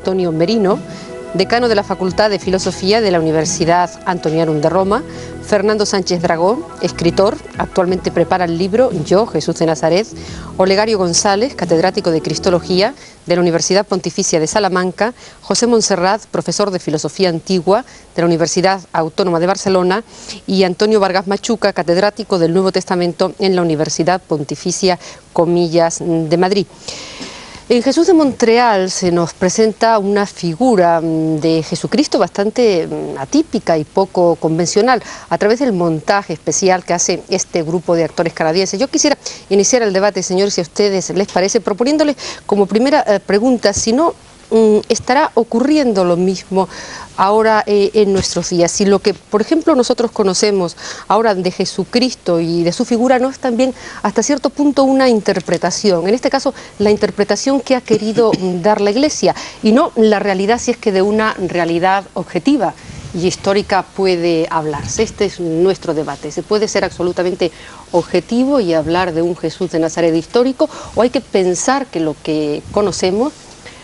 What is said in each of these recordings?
Antonio Merino, decano de la Facultad de Filosofía de la Universidad Antonianum de Roma, Fernando Sánchez Dragó, escritor, actualmente prepara el libro Yo, Jesús de Nazaret, Olegario González, catedrático de Cristología de la Universidad Pontificia de Salamanca, José Montserrat, profesor de Filosofía Antigua de la Universidad Autónoma de Barcelona, y Antonio Vargas Machuca, catedrático del Nuevo Testamento en la Universidad Pontificia, comillas, de Madrid. En Jesús de Montreal se nos presenta una figura de Jesucristo bastante atípica y poco convencional a través del montaje especial que hace este grupo de actores canadienses. Yo quisiera iniciar el debate, señores, si a ustedes les parece, proponiéndoles como primera pregunta si no estará ocurriendo lo mismo ahora en nuestros días. Si lo que, por ejemplo, nosotros conocemos ahora de Jesucristo y de su figura no es también hasta cierto punto una interpretación, en este caso la interpretación que ha querido dar la Iglesia y no la realidad, si es que de una realidad objetiva y histórica puede hablarse. Este es nuestro debate. ¿Se puede ser absolutamente objetivo y hablar de un Jesús de Nazaret histórico, o hay que pensar que lo que conocemos,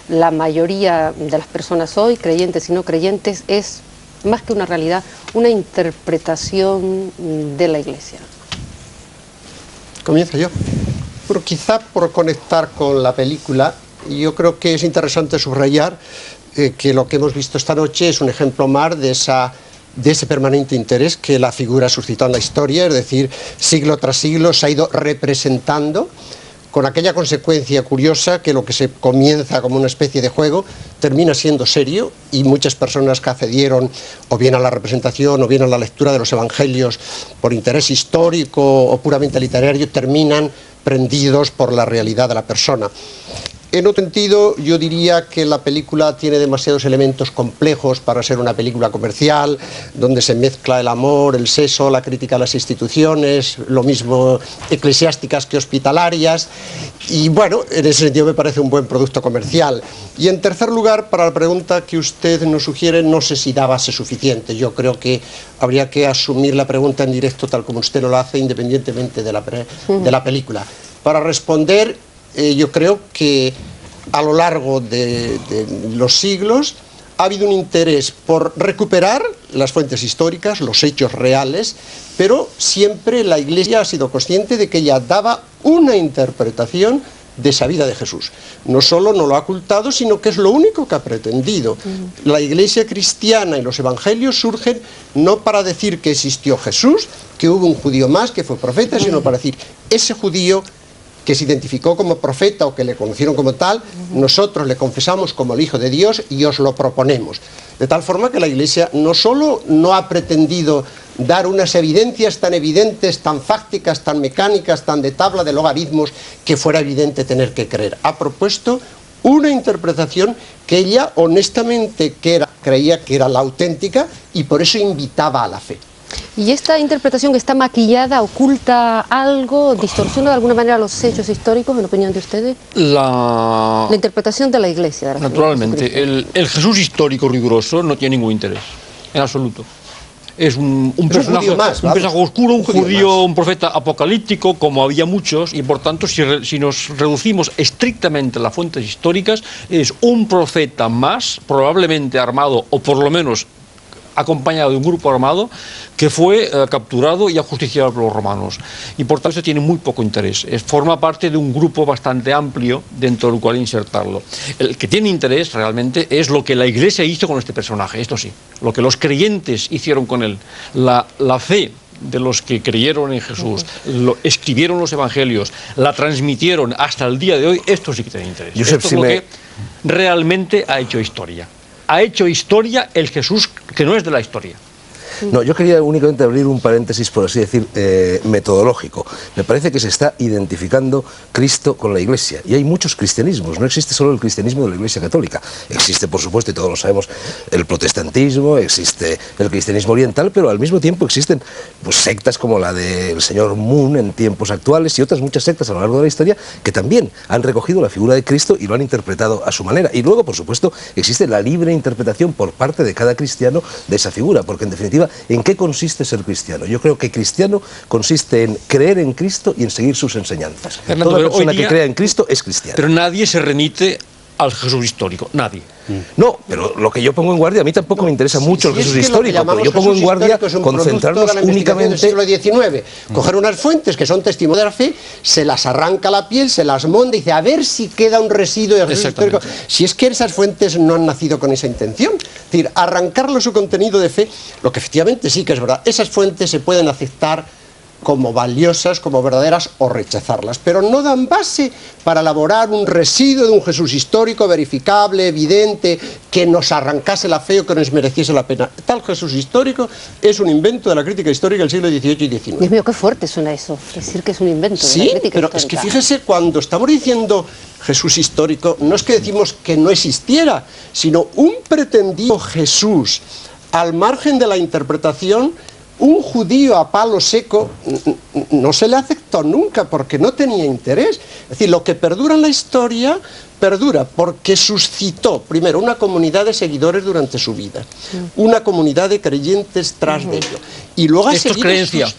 la mayoría de las personas hoy, creyentes y no creyentes, es más que una realidad, una interpretación de la Iglesia? Comienzo yo. Pero quizá por conectar con la película, yo creo que es interesante subrayar que lo que hemos visto esta noche es un ejemplo más de ese permanente interés que la figura suscitó en la historia, es decir, siglo tras siglo se ha ido representando, con aquella consecuencia curiosa que lo que se comienza como una especie de juego termina siendo serio, y muchas personas que accedieron o bien a la representación o bien a la lectura de los evangelios por interés histórico o puramente literario terminan prendidos por la realidad de la persona. En otro sentido, yo diría que la película tiene demasiados elementos complejos para ser una película comercial, donde se mezcla el amor, el sexo, la crítica a las instituciones, lo mismo eclesiásticas que hospitalarias, y bueno, en ese sentido me parece un buen producto comercial. Y en tercer lugar, para la pregunta que usted nos sugiere, no sé si da base suficiente. Yo creo que habría que asumir la pregunta en directo tal como usted lo hace, independientemente de la película. Para responder, yo creo que a lo largo de los siglos ha habido un interés por recuperar las fuentes históricas, los hechos reales, pero siempre la Iglesia ha sido consciente de que ella daba una interpretación de esa vida de Jesús. No solo no lo ha ocultado, sino que es lo único que ha pretendido. La Iglesia cristiana y los evangelios surgen no para decir que existió Jesús, que hubo un judío más, que fue profeta, sino para decir, ese judío que se identificó como profeta o que le conocieron como tal, nosotros le confesamos como el Hijo de Dios y os lo proponemos. De tal forma que la Iglesia no solo no ha pretendido dar unas evidencias tan evidentes, tan fácticas, tan mecánicas, tan de tabla de logaritmos, que fuera evidente tener que creer. Ha propuesto una interpretación que ella honestamente creía que era la auténtica, y por eso invitaba a la fe. ¿Y esta interpretación que está maquillada oculta algo, distorsiona de alguna manera los hechos históricos, en opinión de ustedes? La interpretación de la Iglesia. Naturalmente, el Jesús histórico riguroso no tiene ningún interés, en absoluto. Es un personaje oscuro, un judío, un profeta apocalíptico, como había muchos, y por tanto, si nos reducimos estrictamente a las fuentes históricas, es un profeta más, probablemente armado, o por lo menos acompañado de un grupo armado, que fue capturado y ajusticiado por los romanos, y por tanto tiene muy poco interés. Forma parte de un grupo bastante amplio dentro del cual insertarlo. El que tiene interés realmente es lo que la Iglesia hizo con este personaje, esto sí, lo que los creyentes hicieron con él, la fe de los que creyeron en Jesús, escribieron los evangelios, la transmitieron hasta el día de hoy. Esto sí que tiene interés. Esto es lo que realmente ha hecho historia. Ha hecho historia el Jesús que no es de la historia. No, yo quería únicamente abrir un paréntesis, por así decir, metodológico. Me parece que se está identificando Cristo con la Iglesia. Y hay muchos cristianismos, no existe solo el cristianismo de la Iglesia Católica. Existe, por supuesto, y todos lo sabemos, el protestantismo, existe el cristianismo oriental, pero al mismo tiempo existen pues, sectas como la del señor Moon en tiempos actuales y otras muchas sectas a lo largo de la historia que también han recogido la figura de Cristo y lo han interpretado a su manera. Y luego, por supuesto, existe la libre interpretación por parte de cada cristiano de esa figura, porque en definitiva, ¿en qué consiste ser cristiano? Yo creo que cristiano consiste en creer en Cristo y en seguir sus enseñanzas. Fernando, toda persona que crea en Cristo es cristiana. Pero nadie se remite al Jesús histórico? Nadie. No, pero lo que yo pongo en guardia, a mí tampoco me interesa mucho el Jesús histórico, pero yo pongo en guardia concentrarnos únicamente... del siglo XIX, coger unas fuentes que son testimonio de la fe, se las arranca la piel, se las monda y dice, a ver si queda un residuo de Jesús histórico. Si es que esas fuentes no han nacido con esa intención. Es decir, arrancarlo su contenido de fe, lo que efectivamente sí que es verdad, esas fuentes se pueden aceptar como valiosas, como verdaderas, o rechazarlas, pero no dan base para elaborar un residuo de un Jesús histórico verificable, evidente, que nos arrancase la fe o que nos mereciese la pena. Tal Jesús histórico es un invento de la crítica histórica del siglo XVIII y XIX. Dios mío, qué fuerte suena eso, decir que es un invento de la crítica pero histórica. Es que fíjese, cuando estamos diciendo Jesús histórico, no es que decimos que no existiera, sino un pretendido Jesús al margen de la interpretación. Un judío a palo seco no se le aceptó nunca porque no tenía interés. Es decir, lo que perdura en la historia perdura porque suscitó, primero, una comunidad de seguidores durante su vida, una comunidad de creyentes tras de ello. Y luego esto es creencia.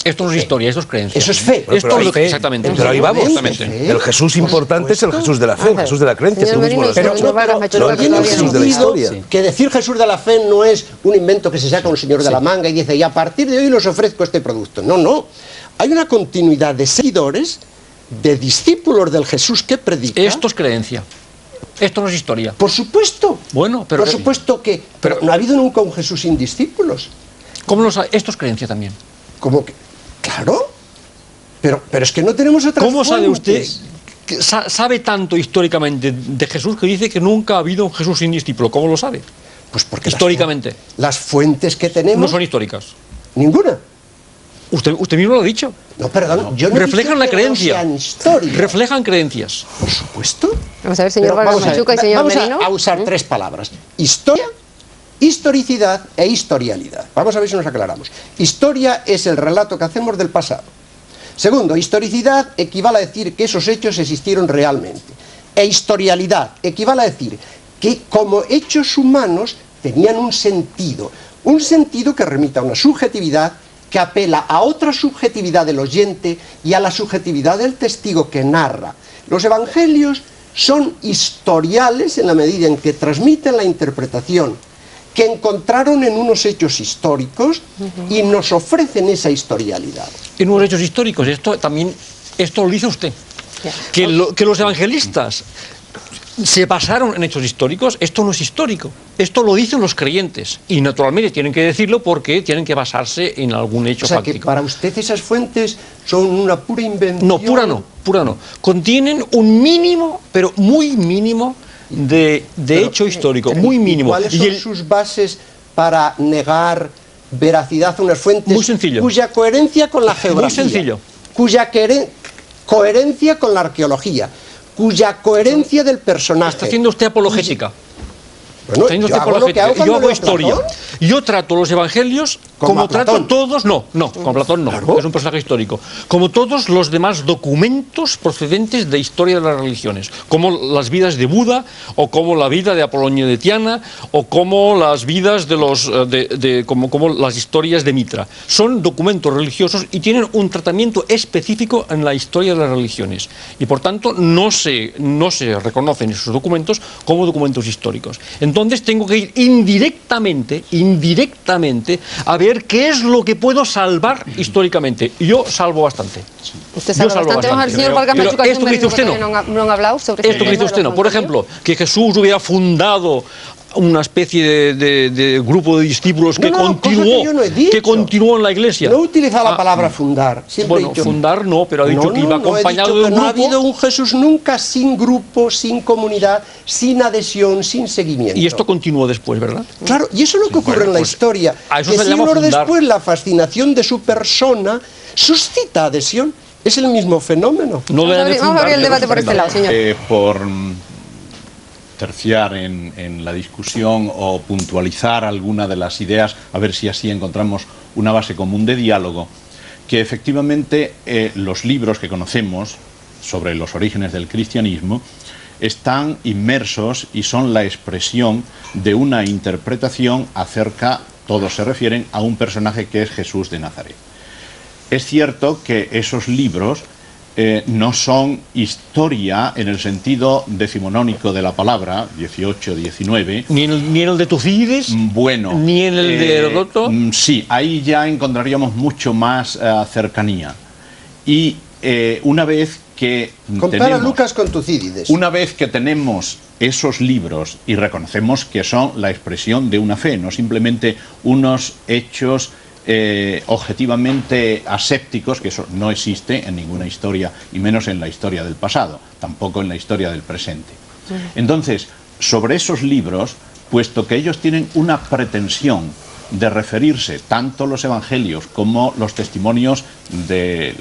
Esto no es historia, esto es creencia. Eso es fe. Esto es fe. Exactamente. Pero ahí vamos. El Jesús importante es el Jesús de la fe, el Jesús de la creencia. Señor Merino, pero tiene un sentido que decir Jesús de la fe no es un invento que se saca un señor de la manga y dice, y a partir de hoy les ofrezco este producto. No, no. Hay una continuidad de seguidores, de discípulos del Jesús que predica. Esto es creencia. Esto no es historia. Por supuesto. Bueno, pero... Por supuesto que... Pero no ha habido nunca un Jesús sin discípulos. ¿Cómo lo sabe? Esto es creencia también. ¿Cómo que? Claro, pero es que no tenemos otras ¿Cómo sabe usted, fuentes? sabe tanto históricamente de Jesús que dice que nunca ha habido un Jesús sin discípulo? ¿Cómo lo sabe? Pues porque históricamente. Las fuentes que tenemos... No son históricas. Ninguna. Usted mismo lo ha dicho. No, perdón, yo no reflejan la creencia. No sean reflejan creencias. Por supuesto. Vamos a ver, señor Vargas Machuca y señor Merino. Vamos a usar tres palabras. Historia, historicidad e historialidad. Vamos a ver si nos aclaramos. Historia es el relato que hacemos del pasado. Segundo, historicidad equivale a decir que esos hechos existieron realmente. E historialidad equivale a decir que como hechos humanos tenían un sentido que remita a una subjetividad, que apela a otra subjetividad del oyente y a la subjetividad del testigo que narra. Los evangelios son historiales en la medida en que transmiten la interpretación que encontraron en unos hechos históricos y nos ofrecen esa historialidad. En unos hechos históricos, esto lo dice usted. Que los evangelistas se basaron en hechos históricos, esto no es histórico. Esto lo dicen los creyentes. Y naturalmente tienen que decirlo porque tienen que basarse en algún hecho fáctico. O sea, que para usted esas fuentes son una pura invención. No, pura no. Contienen un mínimo, pero muy mínimo, de hecho histórico, muy mínimo. ¿Cuáles son sus bases para negar veracidad a unas fuentes? Muy sencillo. Cuya coherencia con la geografía. Muy sencillo. Cuya coherencia con la arqueología. Cuya coherencia del personaje. Está haciendo usted apologética. Bueno, yo hago historia. Yo trato los evangelios como trato todos, con Platón no, claro. Es un personaje histórico, como todos los demás documentos procedentes de historia de las religiones, como las vidas de Buda, o como la vida de Apolonio de Tiana, o como las vidas de los como las historias de Mitra. Son documentos religiosos y tienen un tratamiento específico en la historia de las religiones, y por tanto no se reconocen esos documentos como documentos históricos. Entonces tengo que ir indirectamente a ver qué es lo que puedo salvar históricamente. Y yo salvo bastante. Usted salva bastante. Vamos al señor Vargas Machuca. Esto que dice usted no han hablado sobre esto que dice usted no. Por ejemplo, que Jesús hubiera fundado una especie de grupo de discípulos que continuó en la iglesia. No utiliza la palabra fundar. Bueno, fundar no, pero ha dicho que iba acompañado de un grupo. No ha habido un Jesús nunca sin grupo, sin comunidad, sin adhesión, sin seguimiento. Y esto continuó después, ¿verdad? Claro, y eso es lo que ocurre en la historia. A eso que se llama siglos fundar. después la fascinación de su persona suscita adhesión. Es el mismo fenómeno. Vamos a abrir el debate por este lado, señor. Por terciar en la discusión o puntualizar alguna de las ideas, a ver si así encontramos una base común de diálogo, que efectivamente los libros que conocemos sobre los orígenes del cristianismo están inmersos y son la expresión de una interpretación acerca, todos se refieren a un personaje que es Jesús de Nazaret. Es cierto que esos libros no son historia en el sentido decimonónico de la palabra, 18, 19. ¿Ni en el de Tucídides? Bueno. ¿Ni en el de Heródoto? Sí, ahí ya encontraríamos mucho más cercanía. Y una vez que compara Lucas con Tucídides. Una vez que tenemos esos libros y reconocemos que son la expresión de una fe, no simplemente unos hechos objetivamente asépticos, que eso no existe en ninguna historia, y menos en la historia del pasado, tampoco en la historia del presente. Entonces, sobre esos libros, puesto que ellos tienen una pretensión de referirse, tanto los evangelios como los testimonios de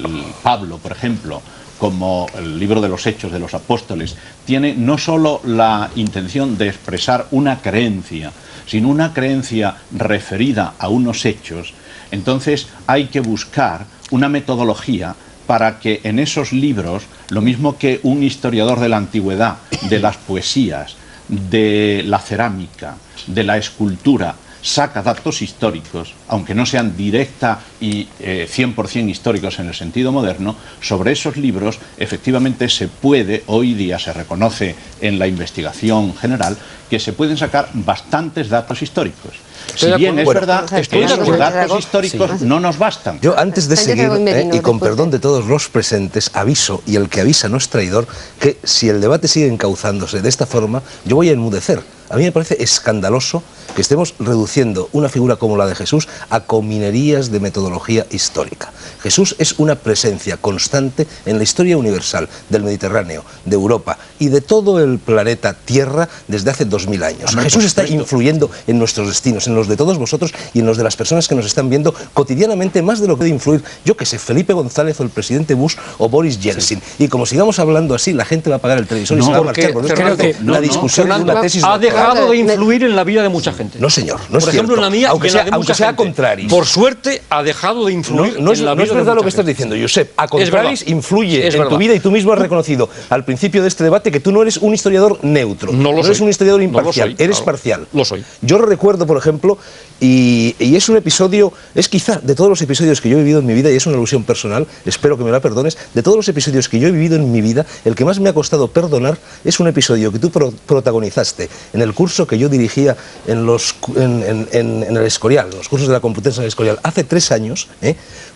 Pablo, por ejemplo, como el libro de los Hechos de los Apóstoles, tiene no solo la intención de expresar una creencia, sino una creencia referida a unos hechos. Entonces hay que buscar una metodología para que en esos libros, lo mismo que un historiador de la antigüedad, de las poesías, de la cerámica, de la escultura, saca datos históricos, aunque no sean directa y 100% históricos en el sentido moderno, sobre esos libros efectivamente se puede, hoy día se reconoce en la investigación general, que se pueden sacar bastantes datos históricos. Si bien es verdad que esos datos históricos no nos bastan. Yo antes de seguir, y con perdón de todos los presentes, aviso, y el que avisa no es traidor, que si el debate sigue encauzándose de esta forma, yo voy a enmudecer. A mí me parece escandaloso que estemos reduciendo una figura como la de Jesús a cominerías de metodología histórica. Jesús es una presencia constante en la historia universal del Mediterráneo, de Europa y de todo el planeta Tierra desde hace 2000 años. Jesús está influyendo en nuestros destinos, en los de todos vosotros y en los de las personas que nos están viendo cotidianamente, más de lo que puede influir, yo que sé, Felipe González o el presidente Bush o Boris Yeltsin. Sí. Y como sigamos hablando así, la gente va a apagar el televisor y se va a marchar. Porque creo que la discusión es una tesis ha dejado de influir en la vida de mucha gente. No, señor, no es Por ejemplo, cierto. en la mía, aunque sea contrario. Por suerte, ha dejado de influir en la vida. No es verdad lo que estás diciendo, Josep. A contraris influye en tu vida y tú mismo has reconocido al principio de este debate que tú no eres un historiador neutro. No eres un historiador imparcial, eres parcial. Lo soy. Yo recuerdo, por ejemplo, y es un episodio, es quizá de todos los episodios que yo he vivido en mi vida, y es una alusión personal, espero que me la perdones, de todos los episodios que yo he vivido en mi vida, el que más me ha costado perdonar es un episodio que tú protagonizaste en el curso que yo dirigía en el Escorial, en los cursos de la Complutense en el Escorial, hace 3 años,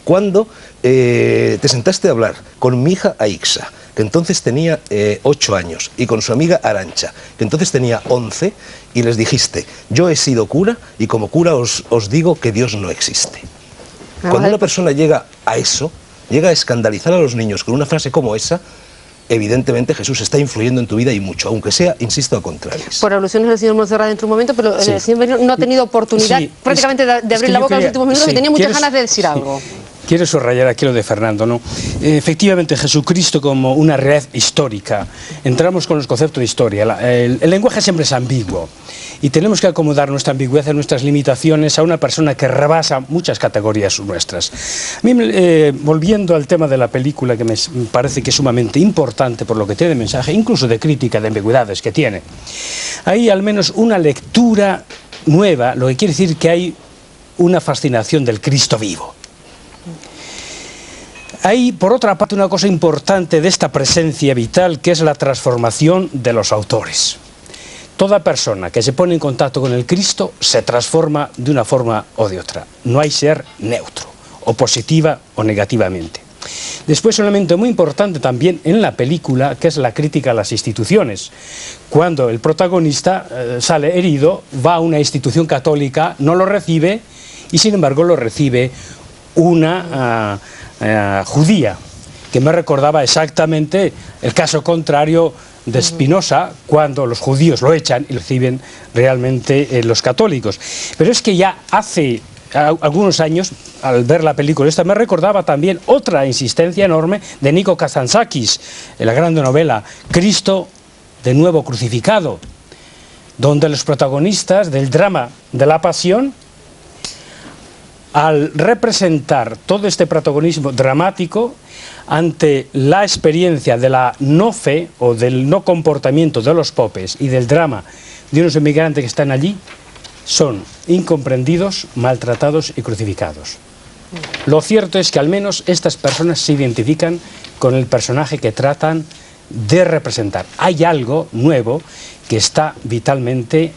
cuando te sentaste a hablar con mi hija Aixa, que entonces tenía 8 años, y con su amiga Arantxa, que entonces tenía 11, y les dijiste: yo he sido cura y como cura os digo que Dios no existe. Cuando una persona llega a eso, llega a escandalizar a los niños con una frase como esa, evidentemente Jesús está influyendo en tu vida y mucho, aunque sea, insisto, a contrarios. Por alusiones al señor Monserrat dentro de un momento, pero el señor Benino no ha tenido oportunidad prácticamente de abrir la boca en los últimos minutos y tenía muchas ganas de decir algo. Quiero subrayar aquí lo de Fernando, ¿no? Efectivamente, Jesucristo como una realidad histórica. Entramos con los conceptos de historia. El lenguaje siempre es ambiguo y tenemos que acomodar nuestra ambigüedad, nuestras limitaciones a una persona que rebasa muchas categorías nuestras. A mí, volviendo al tema de la película, que me parece que es sumamente importante por lo que tiene de mensaje, incluso de crítica de ambigüedades que tiene, hay al menos una lectura nueva, lo que quiere decir que hay una fascinación del Cristo vivo. Hay, por otra parte, una cosa importante de esta presencia vital, que es la transformación de los autores. Toda persona que se pone en contacto con el Cristo se transforma de una forma o de otra. No hay ser neutro, o positiva o negativamente. Después, un elemento muy importante también en la película, que es la crítica a las instituciones. Cuando el protagonista sale herido, va a una institución católica, no lo recibe, y sin embargo lo recibe una judía, que me recordaba exactamente el caso contrario de Spinoza, cuando los judíos lo echan y lo reciben realmente los católicos. Pero es que ya hace algunos años, al ver la película esta, me recordaba también otra insistencia enorme de Nikos Kazantzakis, en la gran novela Cristo de nuevo crucificado, donde los protagonistas del drama de la pasión, al representar todo este protagonismo dramático ante la experiencia de la no fe o del no comportamiento de los popes y del drama de unos inmigrantes que están allí, son incomprendidos, maltratados y crucificados. Lo cierto es que al menos estas personas se identifican con el personaje que tratan de representar. Hay algo nuevo que está vitalmente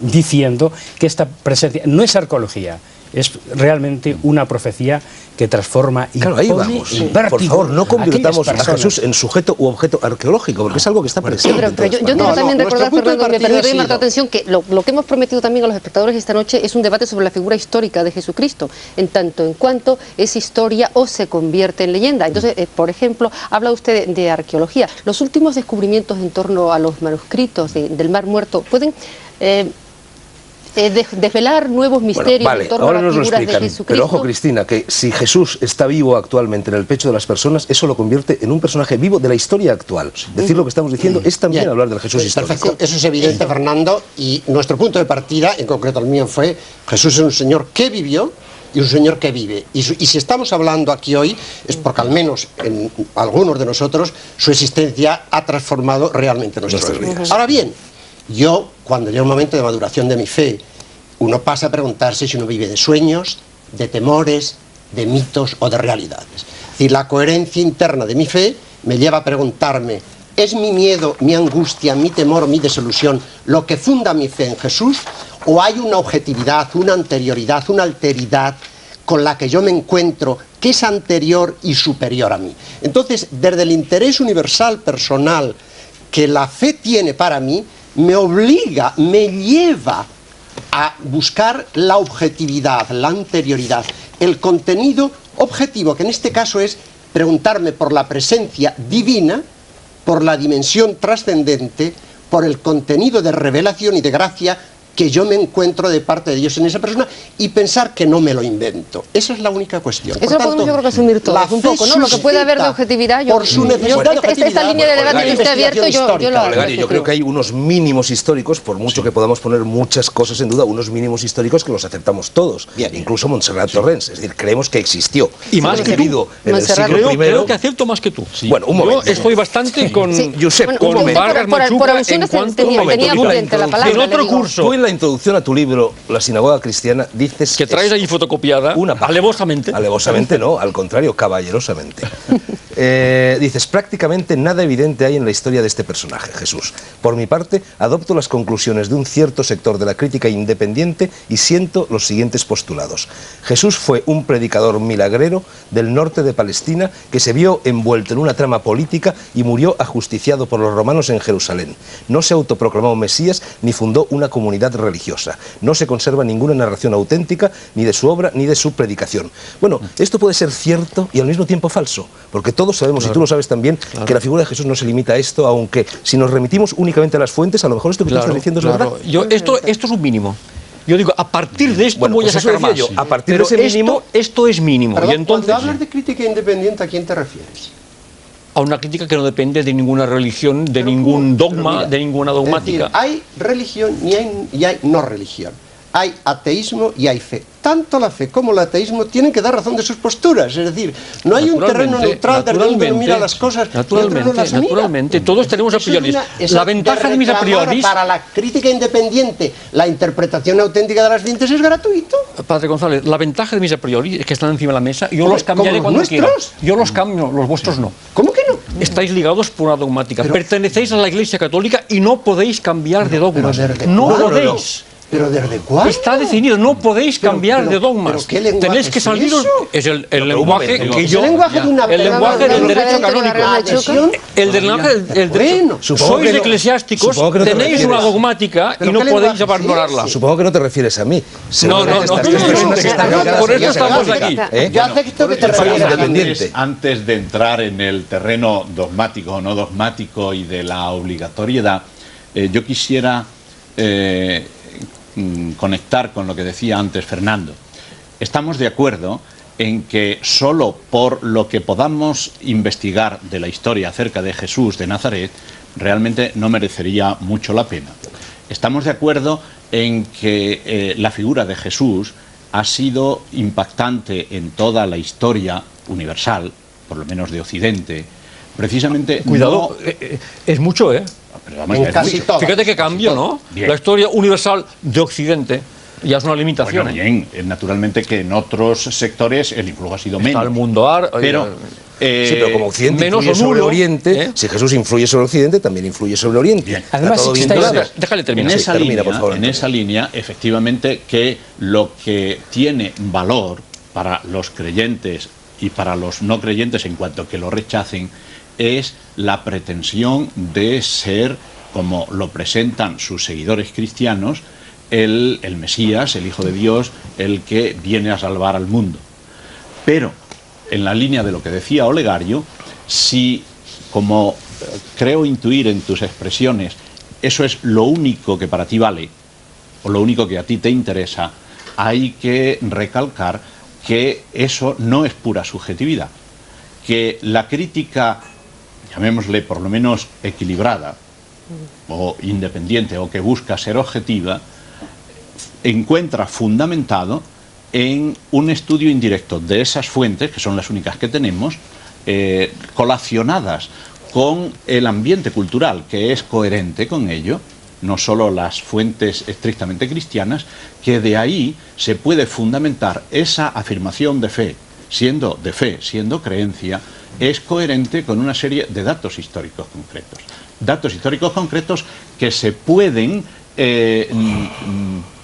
diciendo que esta presencia no es arqueología, es realmente una profecía que transforma y claro, ahí vamos. Por favor, no convirtamos a Jesús en sujeto u objeto arqueológico, porque es algo que está presente. Pero yo quiero también recordar, Fernando, me permite llamar la atención que lo que hemos prometido también a los espectadores esta noche es un debate sobre la figura histórica de Jesucristo, en tanto en cuanto es historia o se convierte en leyenda. Entonces, por ejemplo, habla usted de arqueología. Los últimos descubrimientos en torno a los manuscritos del Mar Muerto pueden desvelar nuevos misterios en torno a las figuras de Jesucristo. Pero ojo, Cristina, que si Jesús está vivo actualmente en el pecho de las personas, eso lo convierte en un personaje vivo de la historia actual. Decir lo que estamos diciendo es también hablar del Jesús histórico. Perfecto, eso es evidente, Fernando, y nuestro punto de partida, en concreto el mío, fue Jesús es un señor que vivió y un señor que vive. Y si estamos hablando aquí hoy es porque al menos en algunos de nosotros su existencia ha transformado realmente nuestras vidas. Ahora bien, yo, cuando llega un momento de maduración de mi fe, uno pasa a preguntarse si uno vive de sueños, de temores, de mitos o de realidades. Es decir, la coherencia interna de mi fe me lleva a preguntarme, ¿es mi miedo, mi angustia, mi temor, mi desilusión lo que funda mi fe en Jesús? ¿O hay una objetividad, una anterioridad, una alteridad con la que yo me encuentro que es anterior y superior a mí? Entonces, desde el interés universal personal que la fe tiene para mí, me obliga, me lleva a buscar la objetividad, la anterioridad, el contenido objetivo, que en este caso es preguntarme por la presencia divina, por la dimensión trascendente, por el contenido de revelación y de gracia que yo me encuentro de parte de Dios en esa persona y pensar que no me lo invento. Esa es la única cuestión. Eso lo podemos, yo creo que asumir todos un poco, ¿no? Lo que puede haber de objetividad, por su necesidad de objetividad, esta línea de debate que usted ha abierto, yo lo hago. Yo creo que hay unos mínimos históricos, por mucho que podamos poner muchas cosas en duda, unos mínimos históricos que los aceptamos todos, incluso Montserrat Torrents, es decir, creemos que existió. Y más que tú. En el siglo I. Creo que acepto más que tú. Sí. Bueno, un momento. Yo estoy bastante con Josep, con Vargas Machuca en cuanto tenía prudente la palabra. En otro curso. Tú en la introducción a tu libro, La sinagoga cristiana, dices que traes ahí fotocopiada, alevosamente. Alevosamente no, al contrario, caballerosamente. Dices, prácticamente nada evidente hay en la historia de este personaje, Jesús. Por mi parte, adopto las conclusiones de un cierto sector de la crítica independiente y siento los siguientes postulados. Jesús fue un predicador milagrero del norte de Palestina que se vio envuelto en una trama política y murió ajusticiado por los romanos en Jerusalén. No se autoproclamó Mesías ni fundó una comunidad religiosa. No se conserva ninguna narración auténtica ni de su obra ni de su predicación. Bueno, esto puede ser cierto y al mismo tiempo falso, porque todos sabemos, y tú lo sabes también, que la figura de Jesús no se limita a esto, aunque si nos remitimos únicamente a las fuentes, a lo mejor esto que tú estás diciendo es verdad. Esto es un mínimo. Yo digo, a partir de esto voy a sacar más. A partir de ese mínimo, esto es mínimo. Perdón, y entonces, cuando hablas de crítica independiente, ¿a quién te refieres? A una crítica que no depende de ninguna religión, de ningún dogma, de ninguna dogmática. Es decir, hay religión y hay no religión. Hay ateísmo y hay fe. Tanto la fe como el ateísmo tienen que dar razón de sus posturas. Es decir, no hay un terreno neutral desde donde uno mira las cosas y otro no las mira. Naturalmente, todos tenemos a priori. La ventaja de mis a priori. Para la crítica independiente, la interpretación auténtica de las fuentes es gratuito. Padre González, la ventaja de mis a priori es que están encima de la mesa y yo los cambiaré cuando quiera. Yo los cambio, los vuestros no. ¿Cómo que no? Estáis ligados por una dogmática. Pertenecéis a la Iglesia Católica y no podéis cambiar de dogmas. No podéis. ¿Pero desde cuándo? Está definido, no podéis cambiar de dogmas. Tenéis que saliros. Es el lenguaje que yo. El lenguaje del derecho canónico. El lenguaje del derecho. Sois eclesiásticos, tenéis una dogmática y no podéis abandonarla. Supongo que no te refieres a mí. No. Por eso estamos aquí. Yo acepto que te refieres. Antes de entrar en el terreno dogmático o no dogmático y de la obligatoriedad, yo quisiera conectar con lo que decía antes Fernando. Estamos de acuerdo en que solo por lo que podamos investigar de la historia acerca de Jesús de Nazaret, realmente no merecería mucho la pena. Estamos de acuerdo en que la figura de Jesús ha sido impactante en toda la historia universal, por lo menos de Occidente, precisamente... Cuidado, es mucho, Pero vamos, casi todo. Fíjate qué cambio, ¿no? Bien. La historia universal de Occidente. Ya es una limitación. Bueno, bien, naturalmente que en otros sectores el influjo ha sido menos. Está el mundo pero, sí, pero como Occidente menos influye sobre nulo, Oriente, si Jesús influye sobre Occidente, también influye sobre Oriente. Bien. Además, Está todo bien existe- claro. Déjale terminar. En Sí, esa, termina, línea, por favor, en esa línea, efectivamente, que lo que tiene valor para los creyentes y para los no creyentes, en cuanto que lo rechacen, es la pretensión de ser, como lo presentan sus seguidores cristianos, el Mesías, el Hijo de Dios, el que viene a salvar al mundo. Pero, en la línea de lo que decía Olegario, si, como creo intuir en tus expresiones, eso es lo único que para ti vale, o lo único que a ti te interesa, hay que recalcar que eso no es pura subjetividad, que la crítica, llamémosle por lo menos equilibrada, o independiente, o que busca ser objetiva, encuentra fundamentado en un estudio indirecto de esas fuentes, que son las únicas que tenemos, colacionadas con el ambiente cultural, que es coherente con ello, no solo las fuentes estrictamente cristianas, que de ahí se puede fundamentar esa afirmación de fe, siendo creencia, es coherente con una serie de datos históricos concretos. Datos históricos concretos que se pueden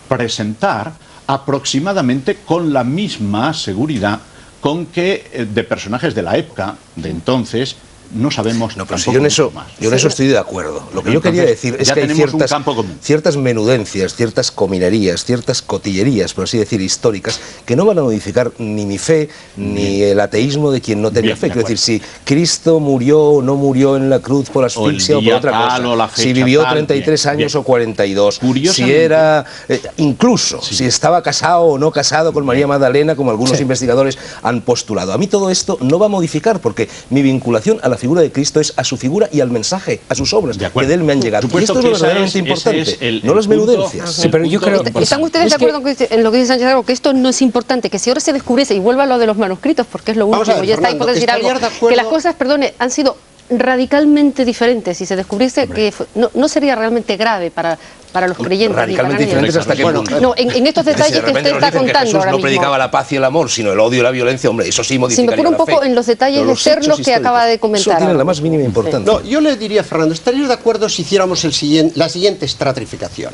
presentar aproximadamente con la misma seguridad con que de personajes de la época, de entonces, no sabemos No, pero si tampoco yo en eso, mucho más. yo en eso estoy de acuerdo. Lo que yo quería decir es ya que hay tenemos un campo común. ciertas menudencias, ciertas cominerías, ciertas cotillerías, por así decir, históricas, que no van a modificar ni mi fe, ni el ateísmo de quien no tenía Bien, fe. de Quiero decir, si Cristo murió o no murió en la cruz por asfixia o por otra tal, o la cosa, fecha si vivió tal, 33 bien, años bien. o 42, si Curiosamente, era, incluso, si estaba casado o no casado con María Magdalena, como algunos investigadores han postulado. A mí todo esto no va a modificar, porque mi vinculación a la figura de Cristo es a su figura y al mensaje, a sus obras, que de él me han llegado. Y esto es lo verdaderamente importante, no las menudencias. Sí, pero yo creo- ¿Están ustedes de acuerdo en lo que dice Sánchez Dragó, que esto no es importante, que si ahora se descubriese, y vuelva a lo de los manuscritos, porque es lo Vamos a último, ver, ya está ahí por Fernando, decir algo, ¿estarías de acuerdo? que las cosas, perdone, han sido radicalmente diferentes, si se descubriese que no sería realmente grave para los creyentes. Radicalmente ni para nadie. diferentes hasta qué punto. No, en estos Si detalles de que repente usted nos está dicen que contando Jesús ahora no mismo. predicaba la paz y el amor, sino el odio y la violencia, hombre, eso sí Si me modificaría apura un la poco fe. en los detalles Pero los externos hechos que acaba de históricos comentar. no tienen la ahora más mismo. mínima importancia. No, yo le diría, Fernando, ¿estarías de acuerdo si hiciéramos la siguiente estratificación?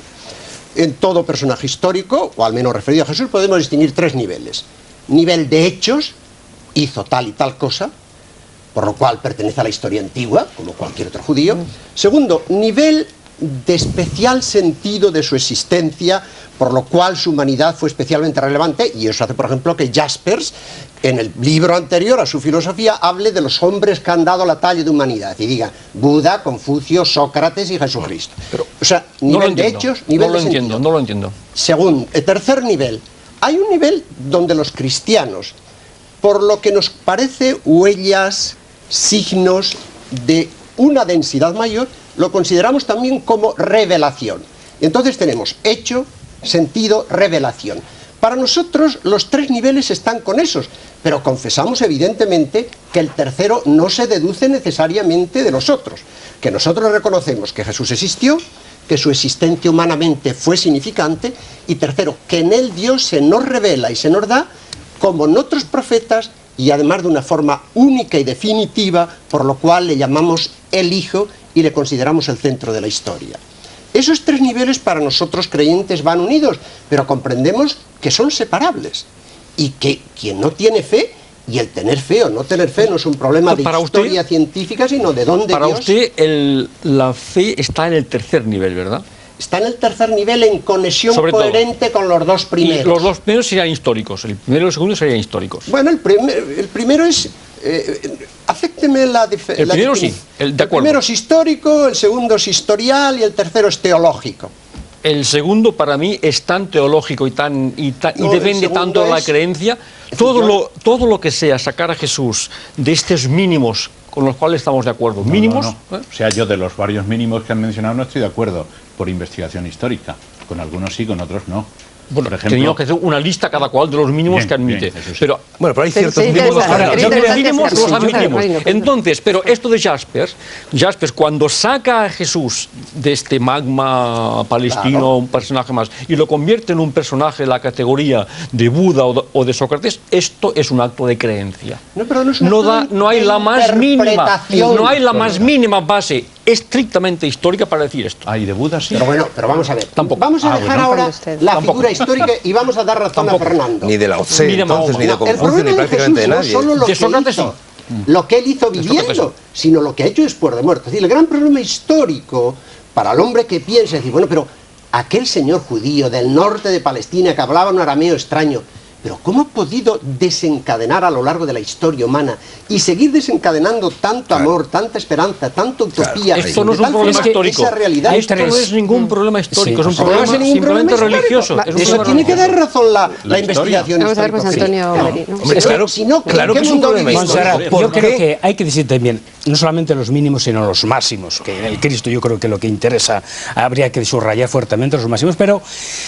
En todo personaje histórico, o al menos referido a Jesús, podemos distinguir tres niveles. Nivel de hechos, hizo tal y tal cosa, por lo cual pertenece a la historia antigua, como cualquier otro judío. Segundo, nivel de especial sentido de su existencia, por lo cual su humanidad fue especialmente relevante, y eso hace, por ejemplo, que Jaspers, en el libro anterior a su filosofía, hable de los hombres que han dado la talla de humanidad, y diga Buda, Confucio, Sócrates y Jesucristo. O sea, nivel de hechos, nivel de sentido. No lo entiendo. Segundo, tercer nivel. Hay un nivel donde los cristianos, por lo que nos parece huellas, signos de una densidad mayor, lo consideramos también como revelación. Entonces tenemos hecho, sentido, revelación. Para nosotros los tres niveles están con esos, pero confesamos evidentemente que el tercero no se deduce necesariamente de los otros, que nosotros reconocemos que Jesús existió, que su existencia humanamente fue significante, y tercero, que en él Dios se nos revela y se nos da, como en otros profetas, y además de una forma única y definitiva, por lo cual le llamamos el Hijo y le consideramos el centro de la historia. Esos tres niveles para nosotros creyentes van unidos, pero comprendemos que son separables, y que quien no tiene fe, y el tener fe o no tener fe no es un problema de historia científica, sino de dónde para Dios... usted la fe está en el tercer nivel, ¿verdad? Está en el tercer nivel en conexión Sobre coherente con los dos primeros. Y los dos primeros serían históricos, el primero y el segundo serían históricos. Bueno, el primero es... afécteme la diferencia. El primero sí, de acuerdo. El primero es histórico, el segundo es historial y el tercero es teológico. El segundo para mí es tan teológico y depende tanto de la creencia. Todo lo que sea sacar a Jesús de estos mínimos con los cuales estamos de acuerdo. Mínimos. No. O sea, yo de los varios mínimos que han mencionado no estoy de acuerdo por investigación histórica. Con algunos sí, con otros no. Bueno, por ejemplo, teníamos que hacer una lista cada cual de los mínimos bien, que admite. bien, eso sí. Pero Bueno, pero hay ciertos Sí, mínimos. interesante. Ahora, los mínimos los admitimos. Marino, Entonces, pero esto de Jaspers cuando saca a Jesús de este magma palestino, un personaje más, y lo convierte en un personaje de la categoría de Buda o de Sócrates, esto es un acto de creencia. No, pero no es un acto No hay de la más mínima, interpretación. no hay la más mínima base estrictamente histórica para decir esto. Ay, de Buda sí. Pero bueno, pero vamos a ver. Tampoco. Vamos a dejar ahora Usted. la figura histórica y vamos a dar razón a Fernando. Ni de Lao Tse, Ni de entonces, Mahoma. ni de El Confucio, problema ni de prácticamente de Jesús no nadie. es solo lo De que Sócrates hizo, sí. lo que él hizo Sócrates viviendo, sino lo que ha hecho después de muerto. Es decir, el gran problema histórico para el hombre que piensa, es decir, bueno, pero aquel señor judío del norte de Palestina que hablaba un arameo extraño, pero ¿cómo ha podido desencadenar a lo largo de la historia humana y seguir desencadenando tanto amor, tanta esperanza, tanta utopía? Esto no es de un tal problema forma que histórico. esa realidad Esto no es ningún problema histórico, Sí. es un no problema es ningún simplemente problema religioso. histórico. Es un Eso problema tiene que dar religioso. razón la historia. investigación Vamos a ver, José histórica. Antonio Merino. Hombre, claro, Si no, claro que ¿en es qué un mundo problema vivimos? Montserrat, histórico. yo ¿Por creo qué? que hay que decir también, no solamente los mínimos, sino los máximos, que en el Cristo yo creo que lo que interesa, habría que subrayar fuertemente los máximos, pero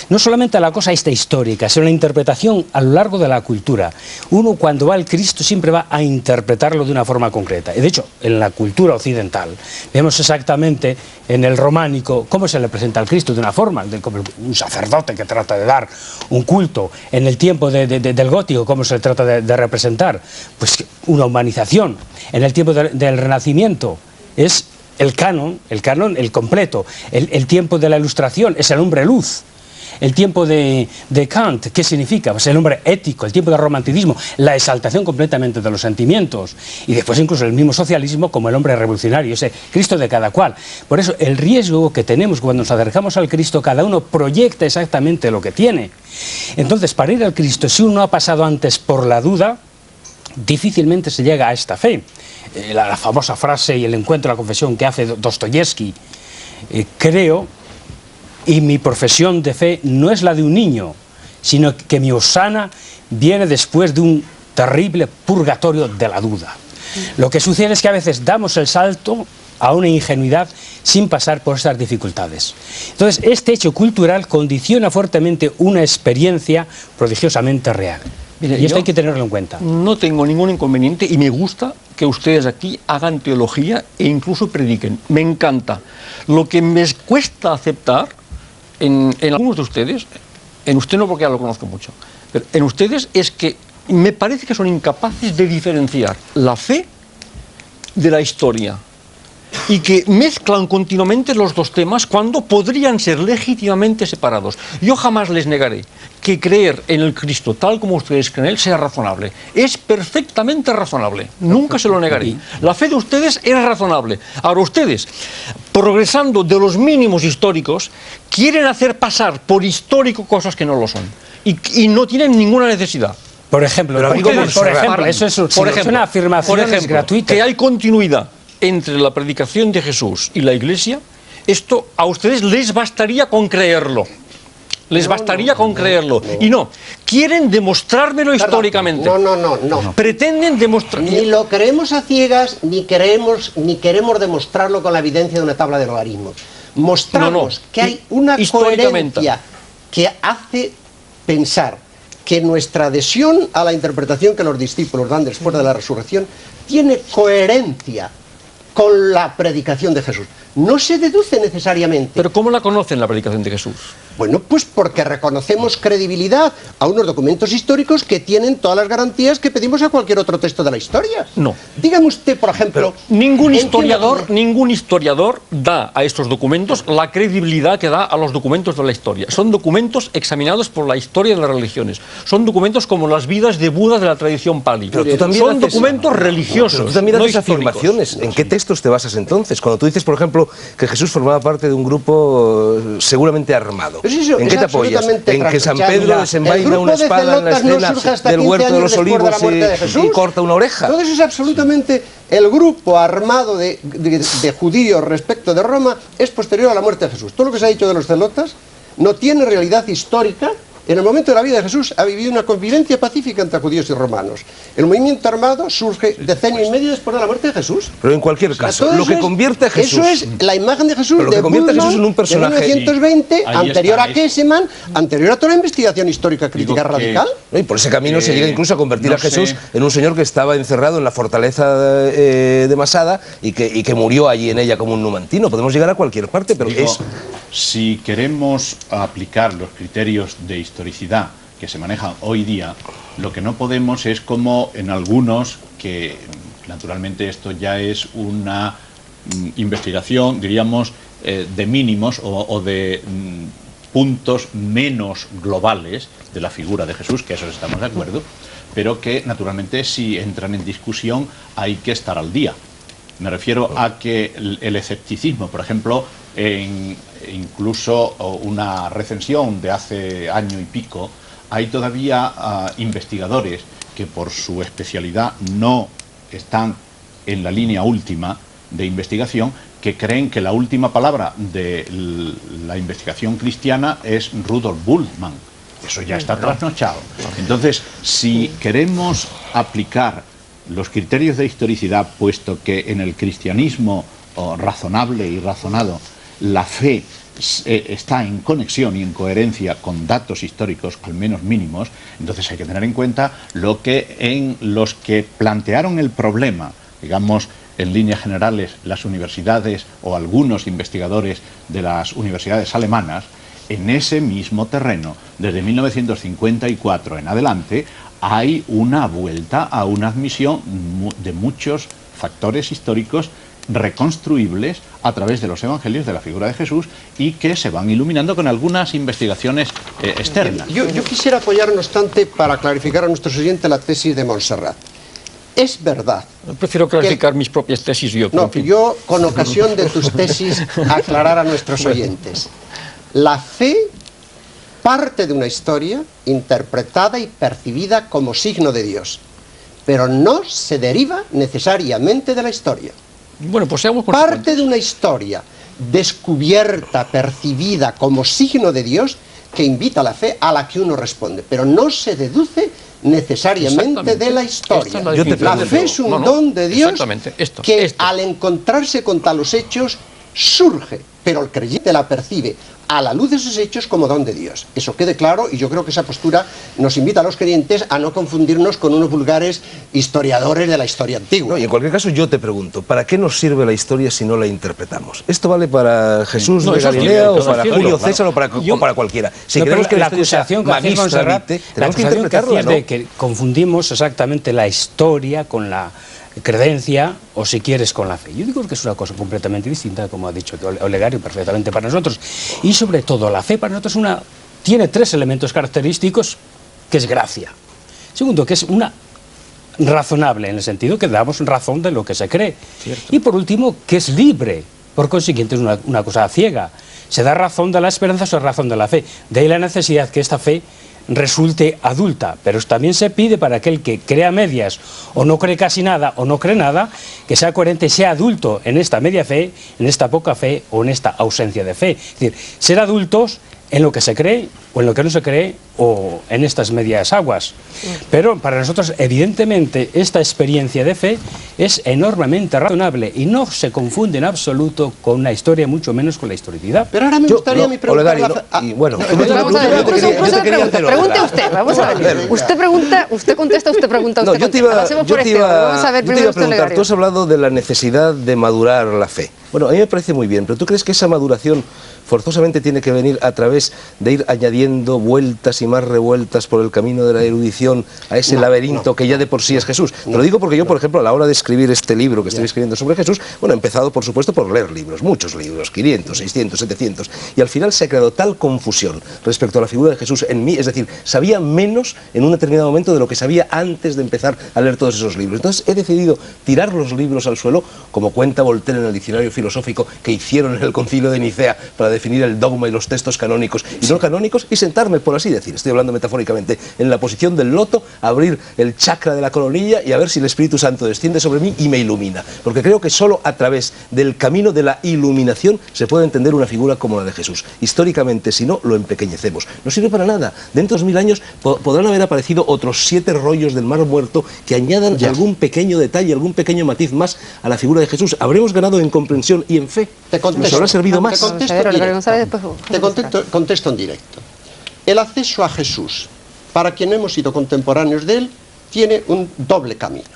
no solamente la cosa esta histórica, sino la interpretación a lo largo de la cultura. Uno cuando va al Cristo siempre va a interpretarlo de una forma concreta. Y de hecho, en la cultura occidental, vemos exactamente en el románico cómo se le presenta al Cristo de una forma, como un sacerdote que trata de dar un culto. En el tiempo del gótico, cómo se le trata de representar, pues una humanización. En el tiempo del Renacimiento es el canon, el completo. El tiempo de la Ilustración es el hombre luz. El tiempo de Kant, ¿qué significa? Pues el hombre ético, el tiempo del romanticismo, la exaltación completamente de los sentimientos. Y después incluso el mismo socialismo como el hombre revolucionario, ese Cristo de cada cual. Por eso el riesgo que tenemos cuando nos acercamos al Cristo, cada uno proyecta exactamente lo que tiene. Entonces, para ir al Cristo, si uno ha pasado antes por la duda, difícilmente se llega a esta fe. La famosa frase y el encuentro, la confesión que hace Dostoyevsky, creo, y mi profesión de fe no es la de un niño, sino que mi Osana viene después de un terrible purgatorio de la duda. Lo que sucede es que a veces damos el salto a una ingenuidad sin pasar por estas dificultades. Entonces, este hecho cultural condiciona fuertemente una experiencia prodigiosamente real. Mire, Y esto yo hay que tenerlo en cuenta. No tengo ningún inconveniente y me gusta que ustedes aquí hagan teología e incluso prediquen. Me encanta. Lo que me cuesta aceptar en algunos de ustedes, en usted no porque ya lo conozco mucho, pero en ustedes es que me parece que son incapaces de diferenciar la fe de la historia y que mezclan continuamente los dos temas cuando podrían ser legítimamente separados. Yo jamás les negaré que creer en el Cristo tal como ustedes creen en él sea razonable. Es perfectamente razonable. Nunca se lo negaré. La fe de ustedes es razonable. Ahora ustedes, progresando de los mínimos históricos, quieren hacer pasar por histórico cosas que no lo son. Y no tienen ninguna necesidad. Por ejemplo, Pero eso es una afirmación gratuita. Que hay continuidad entre la predicación de Jesús y la Iglesia, esto a ustedes les bastaría con creerlo. Les bastaría con creerlo. Y no, quieren demostrármelo históricamente. No. Pretenden demostrar. Ni lo creemos a ciegas, ni queremos demostrarlo con la evidencia de una tabla de logaritmos. Mostramos que hay una históricamente coherencia que hace pensar que nuestra adhesión a la interpretación que los discípulos dan después de la resurrección tiene coherencia con la predicación de Jesús. No se deduce necesariamente. Pero ¿cómo la conocen la predicación de Jesús? Bueno, pues porque reconocemos credibilidad a unos documentos históricos que tienen todas las garantías que pedimos a cualquier otro texto de la historia. No. Dígame usted, por ejemplo... Ningún historiador da a estos documentos la credibilidad que da a los documentos de la historia. Son documentos examinados por la historia de las religiones. Son documentos como las vidas de Buda de la tradición Pali. Pero tú también son haces, documentos religiosos. Pero tú también no haces históricos. afirmaciones. ¿En qué textos te basas entonces? Cuando tú dices, por ejemplo, que Jesús formaba parte de un grupo seguramente armado. ¿En qué te apoyas? ¿En que San Pedro desenvaina una espada en la escena del huerto de los olivos y corta una oreja? Todo eso es absolutamente... El grupo armado de judíos respecto de Roma es posterior a la muerte de Jesús. Todo lo que se ha dicho de los celotas no tiene realidad histórica en el momento de la vida de Jesús ha vivido una convivencia pacífica entre judíos y romanos. El movimiento armado surge decenio y medio después de la muerte de Jesús. Pero en cualquier caso, lo que convierte a Jesús... Eso es la imagen de Jesús, de Jesús en un personaje de 1920, anterior a Kesseman, anterior a toda la investigación histórica crítica radical. Y por ese camino se llega incluso a convertir a Jesús en un señor que estaba encerrado en la fortaleza de Masada y que murió allí en ella como un numantino. Podemos llegar a cualquier parte, pero si queremos aplicar los criterios de historicidad que se manejan hoy día, lo que no podemos es como en algunos, que naturalmente esto ya es una investigación, diríamos, de mínimos o de puntos menos globales de la figura de Jesús, que eso estamos de acuerdo, pero que naturalmente si entran en discusión hay que estar al día. Me refiero a que el escepticismo, por ejemplo, incluso una recensión de hace año y pico, hay todavía investigadores que por su especialidad no están en la línea última de investigación, que creen que la última palabra de la investigación cristiana es Rudolf Bultmann. Eso ya está trasnochado. Entonces, si queremos aplicar los criterios de historicidad, puesto que en el cristianismo razonable y razonado la fe está en conexión y en coherencia con datos históricos al menos mínimos, entonces hay que tener en cuenta lo que en los que plantearon el problema, digamos, en líneas generales, las universidades o algunos investigadores de las universidades alemanas, en ese mismo terreno, desde 1954 en adelante, hay una vuelta a una admisión de muchos factores históricos reconstruibles a través de los evangelios de la figura de Jesús y que se van iluminando con algunas investigaciones externas. Yo quisiera apoyar, no obstante, para clarificar a nuestros oyentes la tesis de Montserrat. Es verdad. Prefiero clarificar mis propias tesis yo. No, yo, con ocasión de tus tesis, aclarar a nuestros oyentes. La fe parte de una historia interpretada y percibida como signo de Dios, pero no se deriva necesariamente de la historia. Bueno, pues seamos parte de una historia descubierta, percibida como signo de Dios, que invita a la fe a la que uno responde, pero no se deduce necesariamente de la historia. La fe es un don de Dios que al encontrarse con talos hechos surge, pero el creyente la percibe a la luz de esos hechos como don de Dios. Eso quede claro, y yo creo que esa postura nos invita a los creyentes a no confundirnos con unos vulgares historiadores de la historia antigua. No, y en cualquier caso yo te pregunto, ¿para qué nos sirve la historia si no la interpretamos? ¿Esto vale para Jesús de Galilea o para Julio César o para cualquiera? Si queremos que la acusación que hacía Montserrat, tenemos que interpretarla, ¿no? De que confundimos exactamente la historia con la credencia, o si quieres con la fe. Yo digo que es una cosa completamente distinta, como ha dicho Olegario, perfectamente para nosotros. Y sobre todo la fe para nosotros tiene tres elementos característicos, que es gracia. Segundo, que es una razonable, en el sentido que damos razón de lo que se cree. Cierto. Y por último, que es libre. Por consiguiente, es una cosa ciega. Se da razón de la esperanza, se da razón de la fe. De ahí la necesidad que esta fe resulte adulta, pero también se pide para aquel que crea medias o no cree casi nada o no cree nada, que sea coherente, sea adulto en esta media fe, en esta poca fe o en esta ausencia de fe. Es decir, ser adultos en lo que se cree o en lo que no se cree o en estas medias aguas. Pero para nosotros, evidentemente, esta experiencia de fe es enormemente razonable y no se confunde en absoluto con una historia, mucho menos con la historicidad. Pero ahora me gustaría mi pregunta. Pregunte usted, vamos a ver. Usted pregunta, usted contesta, usted pregunta, usted contesta. Vamos a ver primero usted, Olegario. Tú has hablado de la necesidad de madurar la fe. Bueno, a mí me parece muy bien, pero ¿tú crees que esa maduración forzosamente tiene que venir a través de ir añadiendo vueltas y más revueltas por el camino de la erudición a ese laberinto que ya de por sí es Jesús? Te lo digo porque yo, por ejemplo, a la hora de escribir este libro que estoy escribiendo sobre Jesús, bueno, he empezado, por supuesto, por leer libros, muchos libros, 500, 600, 700, y al final se ha creado tal confusión respecto a la figura de Jesús en mí, es decir, sabía menos en un determinado momento de lo que sabía antes de empezar a leer todos esos libros. Entonces he decidido tirar los libros al suelo, como cuenta Voltaire en el diccionario filosófico que hicieron en el Concilio de Nicea para definir el dogma y los textos canónicos y no canónicos, y sentarme, por así decir, estoy hablando metafóricamente, en la posición del loto, abrir el chakra de la coronilla y a ver si el Espíritu Santo desciende sobre mí y me ilumina. Porque creo que solo a través del camino de la iluminación se puede entender una figura como la de Jesús. Históricamente, si no, lo empequeñecemos. No sirve para nada. Dentro de 2000 años podrán haber aparecido otros 7 rollos del Mar Muerto que añadan algún pequeño detalle, algún pequeño matiz más a la figura de Jesús. Habremos ganado en comprensión y en fe. Nos habrá servido más. Te contesto en directo. El acceso a Jesús, para quien hemos sido contemporáneos de él, tiene un doble camino.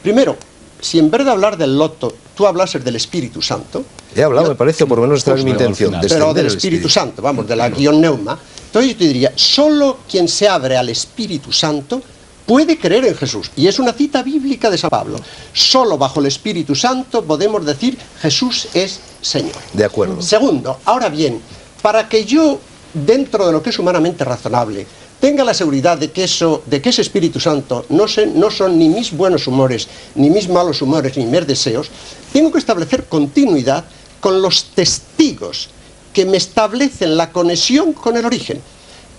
Primero, si en vez de hablar del loto, tú hablases del Espíritu Santo... He hablado, me parece, o por lo menos esta es mi intención. Pero del Espíritu Santo, vamos, de la guión neuma. Entonces yo te diría, solo quien se abre al Espíritu Santo puede creer en Jesús. Y es una cita bíblica de San Pablo. Solo bajo el Espíritu Santo podemos decir Jesús es Señor. De acuerdo. Segundo, ahora bien, para que yo, dentro de lo que es humanamente razonable, tenga la seguridad de que ese Espíritu Santo no son ni mis buenos humores, ni mis malos humores, ni mis deseos, tengo que establecer continuidad con los testigos que me establecen la conexión con el origen.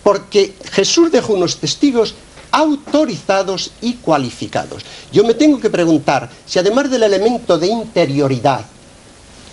Porque Jesús dejó unos testigos autorizados y cualificados. Yo me tengo que preguntar si además del elemento de interioridad,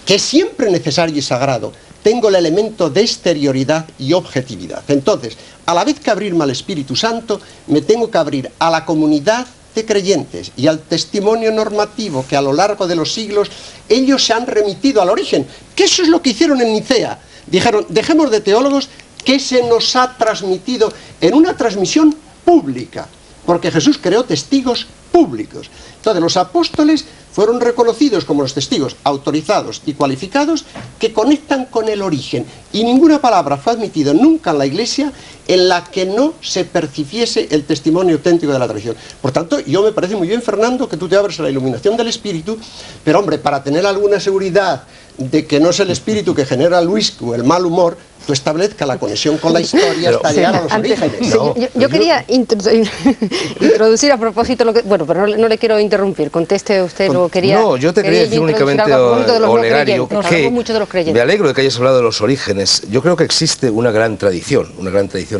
que es siempre necesario y sagrado, tengo el elemento de exterioridad y objetividad. Entonces, a la vez que abrirme al Espíritu Santo, me tengo que abrir a la comunidad de creyentes y al testimonio normativo que a lo largo de los siglos ellos se han remitido al origen, que eso es lo que hicieron en Nicea. Dijeron, dejemos de teólogos, que se nos ha transmitido en una transmisión pública, porque Jesús creó testigos públicos. Entonces los apóstoles fueron reconocidos como los testigos autorizados y cualificados que conectan con el origen, y ninguna palabra fue admitida nunca en la Iglesia en la que no se percibiese el testimonio auténtico de la tradición. Por tanto, yo me parece muy bien, Fernando, que tú te abres a la iluminación del Espíritu, pero hombre, para tener alguna seguridad de que no es el espíritu que genera el whisky o el mal humor, tú establezca la conexión con la historia hasta llegar a los orígenes. No, yo quería introducir a propósito lo que... Bueno, pero no le quiero interrumpir, conteste usted, lo quería... No, yo te quería decir únicamente, Olegario, que me alegro de que hayas hablado de los orígenes. Yo creo que existe una gran tradición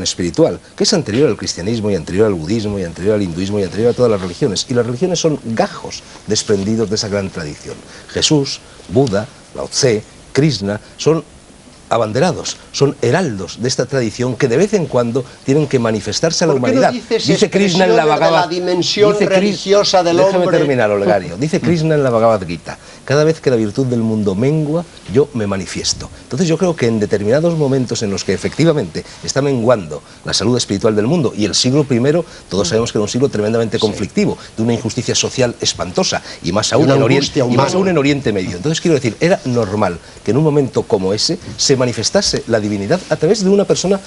espiritual, que es anterior al cristianismo y anterior al budismo y anterior al hinduismo y anterior a todas las religiones. Y las religiones son gajos desprendidos de esa gran tradición. Jesús, Buda, Lao Tse, Krishna, son abanderados, son heraldos de esta tradición que de vez en cuando tienen que manifestarse a la humanidad. Dice Krishna en la Bhagavad Gita, la dimensión religiosa del hombre. Déjame terminar, Olegario. Dice Krishna en la Bhagavad Gita, cada vez que la virtud del mundo mengua, yo me manifiesto. Entonces yo creo que en determinados momentos en los que efectivamente está menguando la salud espiritual del mundo, y el siglo I, todos sabemos que era un siglo tremendamente conflictivo, de una injusticia social espantosa, y más aún en Oriente Medio. Entonces quiero decir, era normal que en un momento como ese se manifestase la divinidad a través de una persona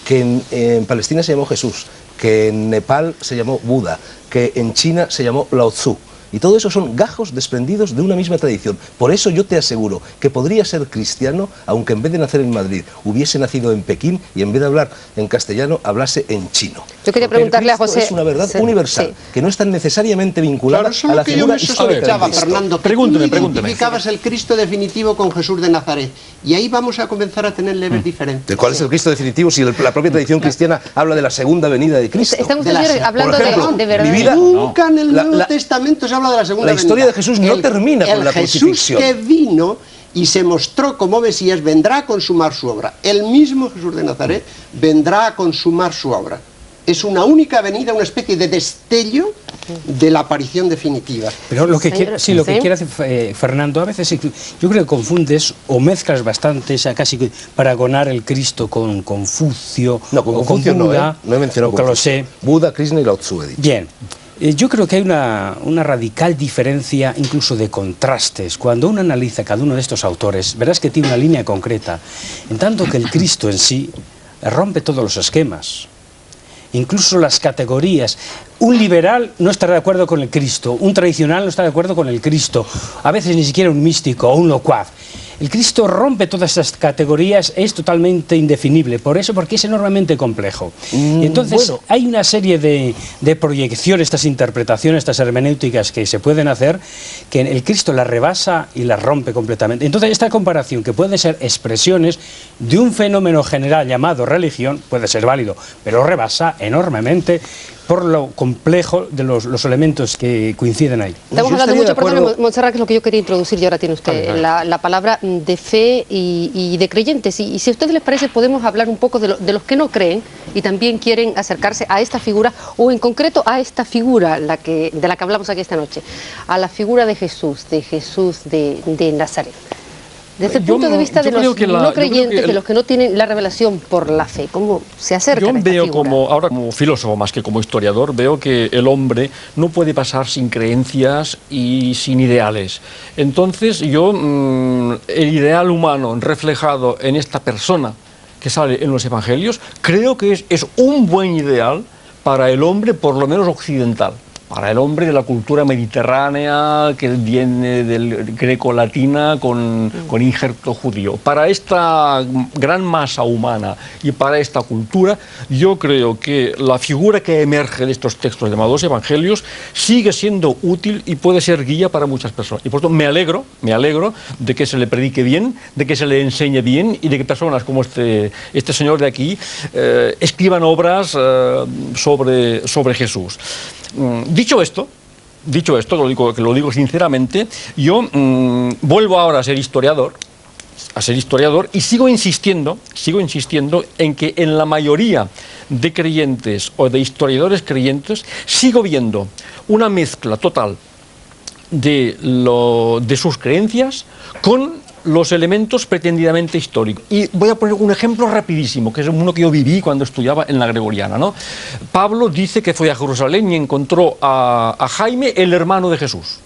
que en Palestina se llamó Jesús, que en Nepal se llamó Buda, que en China se llamó Lao Tzu. Y todo eso son gajos desprendidos de una misma tradición. Por eso yo te aseguro que podría ser cristiano, aunque en vez de nacer en Madrid hubiese nacido en Pekín y en vez de hablar en castellano hablase en chino. Yo quería preguntarle a José... Es una verdad universal, que no está necesariamente vinculada a la figura histórica de Cristo. Fernando, pregúnteme. Identificabas el Cristo definitivo con Jesús de Nazaret, y ahí vamos a comenzar a tener levels diferentes. ¿De cuál es el Cristo definitivo si la propia tradición cristiana habla de la segunda venida de Cristo? Estamos hablando de verdad. Nunca en el Nuevo Testamento se habla de la segunda venida. La historia de Jesús no termina con la crucifixión. El Jesús que vino y se mostró como Mesías vendrá a consumar su obra. El mismo Jesús de Nazaret vendrá a consumar su obra. Es una única venida, una especie de destello de la aparición definitiva. Pero lo que quiere hacer Fernando, a veces yo creo que confundes o mezclas bastante, casi para agonar el Cristo con Confucio, no, con Confucio con Buda, no he mencionado Confucio. Buda, Krishna y Lao Tzu. Bien. Yo creo que hay una radical diferencia, incluso de contrastes. Cuando uno analiza cada uno de estos autores, verás que tiene una línea concreta, en tanto que el Cristo en sí rompe todos los esquemas, incluso las categorías. Un liberal no estará de acuerdo con el Cristo, un tradicional no está de acuerdo con el Cristo, a veces ni siquiera un místico o un locuaz. El Cristo rompe todas estas categorías, es totalmente indefinible, por eso, porque es enormemente complejo. Y entonces hay una serie de proyecciones, estas interpretaciones, estas hermenéuticas que se pueden hacer, que el Cristo las rebasa y las rompe completamente. Entonces esta comparación, que puede ser expresiones de un fenómeno general llamado religión, puede ser válido, pero rebasa enormemente por lo complejo de los elementos que coinciden ahí. Estamos hablando mucho, perdón, Montserrat, que es lo que yo quería introducir y ahora tiene usted la palabra de fe y de creyentes. Y si a ustedes les parece, podemos hablar un poco de los que no creen y también quieren acercarse a esta figura, o en concreto a esta figura de la que hablamos aquí esta noche, a la figura de Jesús de Nazaret. Desde el punto de vista de los no creyentes, de los que no tienen la revelación por la fe, ¿cómo se acerca a esta figura? Yo veo ahora como filósofo más que como historiador, veo que el hombre no puede pasar sin creencias y sin ideales. Entonces yo, el ideal humano reflejado en esta persona que sale en los evangelios, creo que es un buen ideal para el hombre, por lo menos occidental. Para el hombre de la cultura mediterránea que viene del greco-latina con injerto judío. Para esta gran masa humana y para esta cultura, yo creo que la figura que emerge de estos textos llamados evangelios sigue siendo útil y puede ser guía para muchas personas. Y por tanto me alegro de que se le predique bien, de que se le enseñe bien y de que personas como este señor de aquí escriban obras sobre Jesús. Dicho esto, que lo digo sinceramente, yo vuelvo ahora a ser historiador y sigo insistiendo en que en la mayoría de creyentes o de historiadores creyentes sigo viendo una mezcla total de sus creencias con los elementos pretendidamente históricos. Y voy a poner un ejemplo rapidísimo, que es uno que yo viví cuando estudiaba en la Gregoriana, ¿no? Pablo dice que fue a Jerusalén y encontró a Jaime, el hermano de Jesús.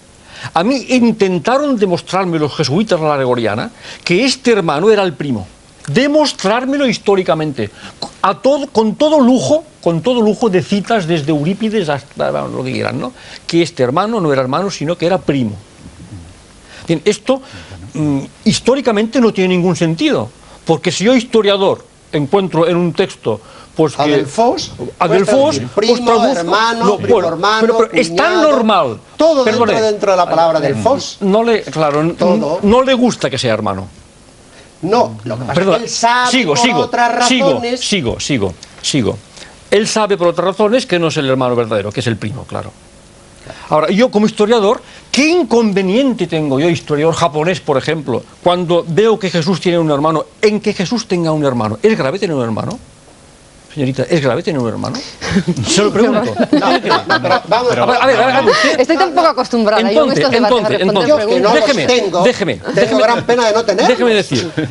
A mí intentaron demostrarme los jesuitas de la Gregoriana que este hermano era el primo. Demostrármelo históricamente, con todo lujo de citas desde Eurípides hasta lo que quieran, ¿no? Que este hermano no era hermano, sino que era primo. Bien, esto históricamente no tiene ningún sentido, porque si yo historiador encuentro en un texto pues que Adelfos, primo, hermano, pero es tan normal, todo dentro de la palabra Adelfos. No le gusta que sea hermano. No, lo que pasa es que él sabe por otras razones. Sigo. Él sabe por otras razones que no es el hermano verdadero, que es el primo, claro. Ahora, yo como historiador, ¿qué inconveniente tengo yo, historiador japonés, por ejemplo, cuando veo que Jesús tiene un hermano, en que Jesús tenga un hermano? ¿Es grave tener un hermano? Señorita, ¿es grave tener un hermano? Se lo pregunto. A ver, estoy tan poco acostumbrada. Entonces, déjeme. Tengo gran pena de no tener.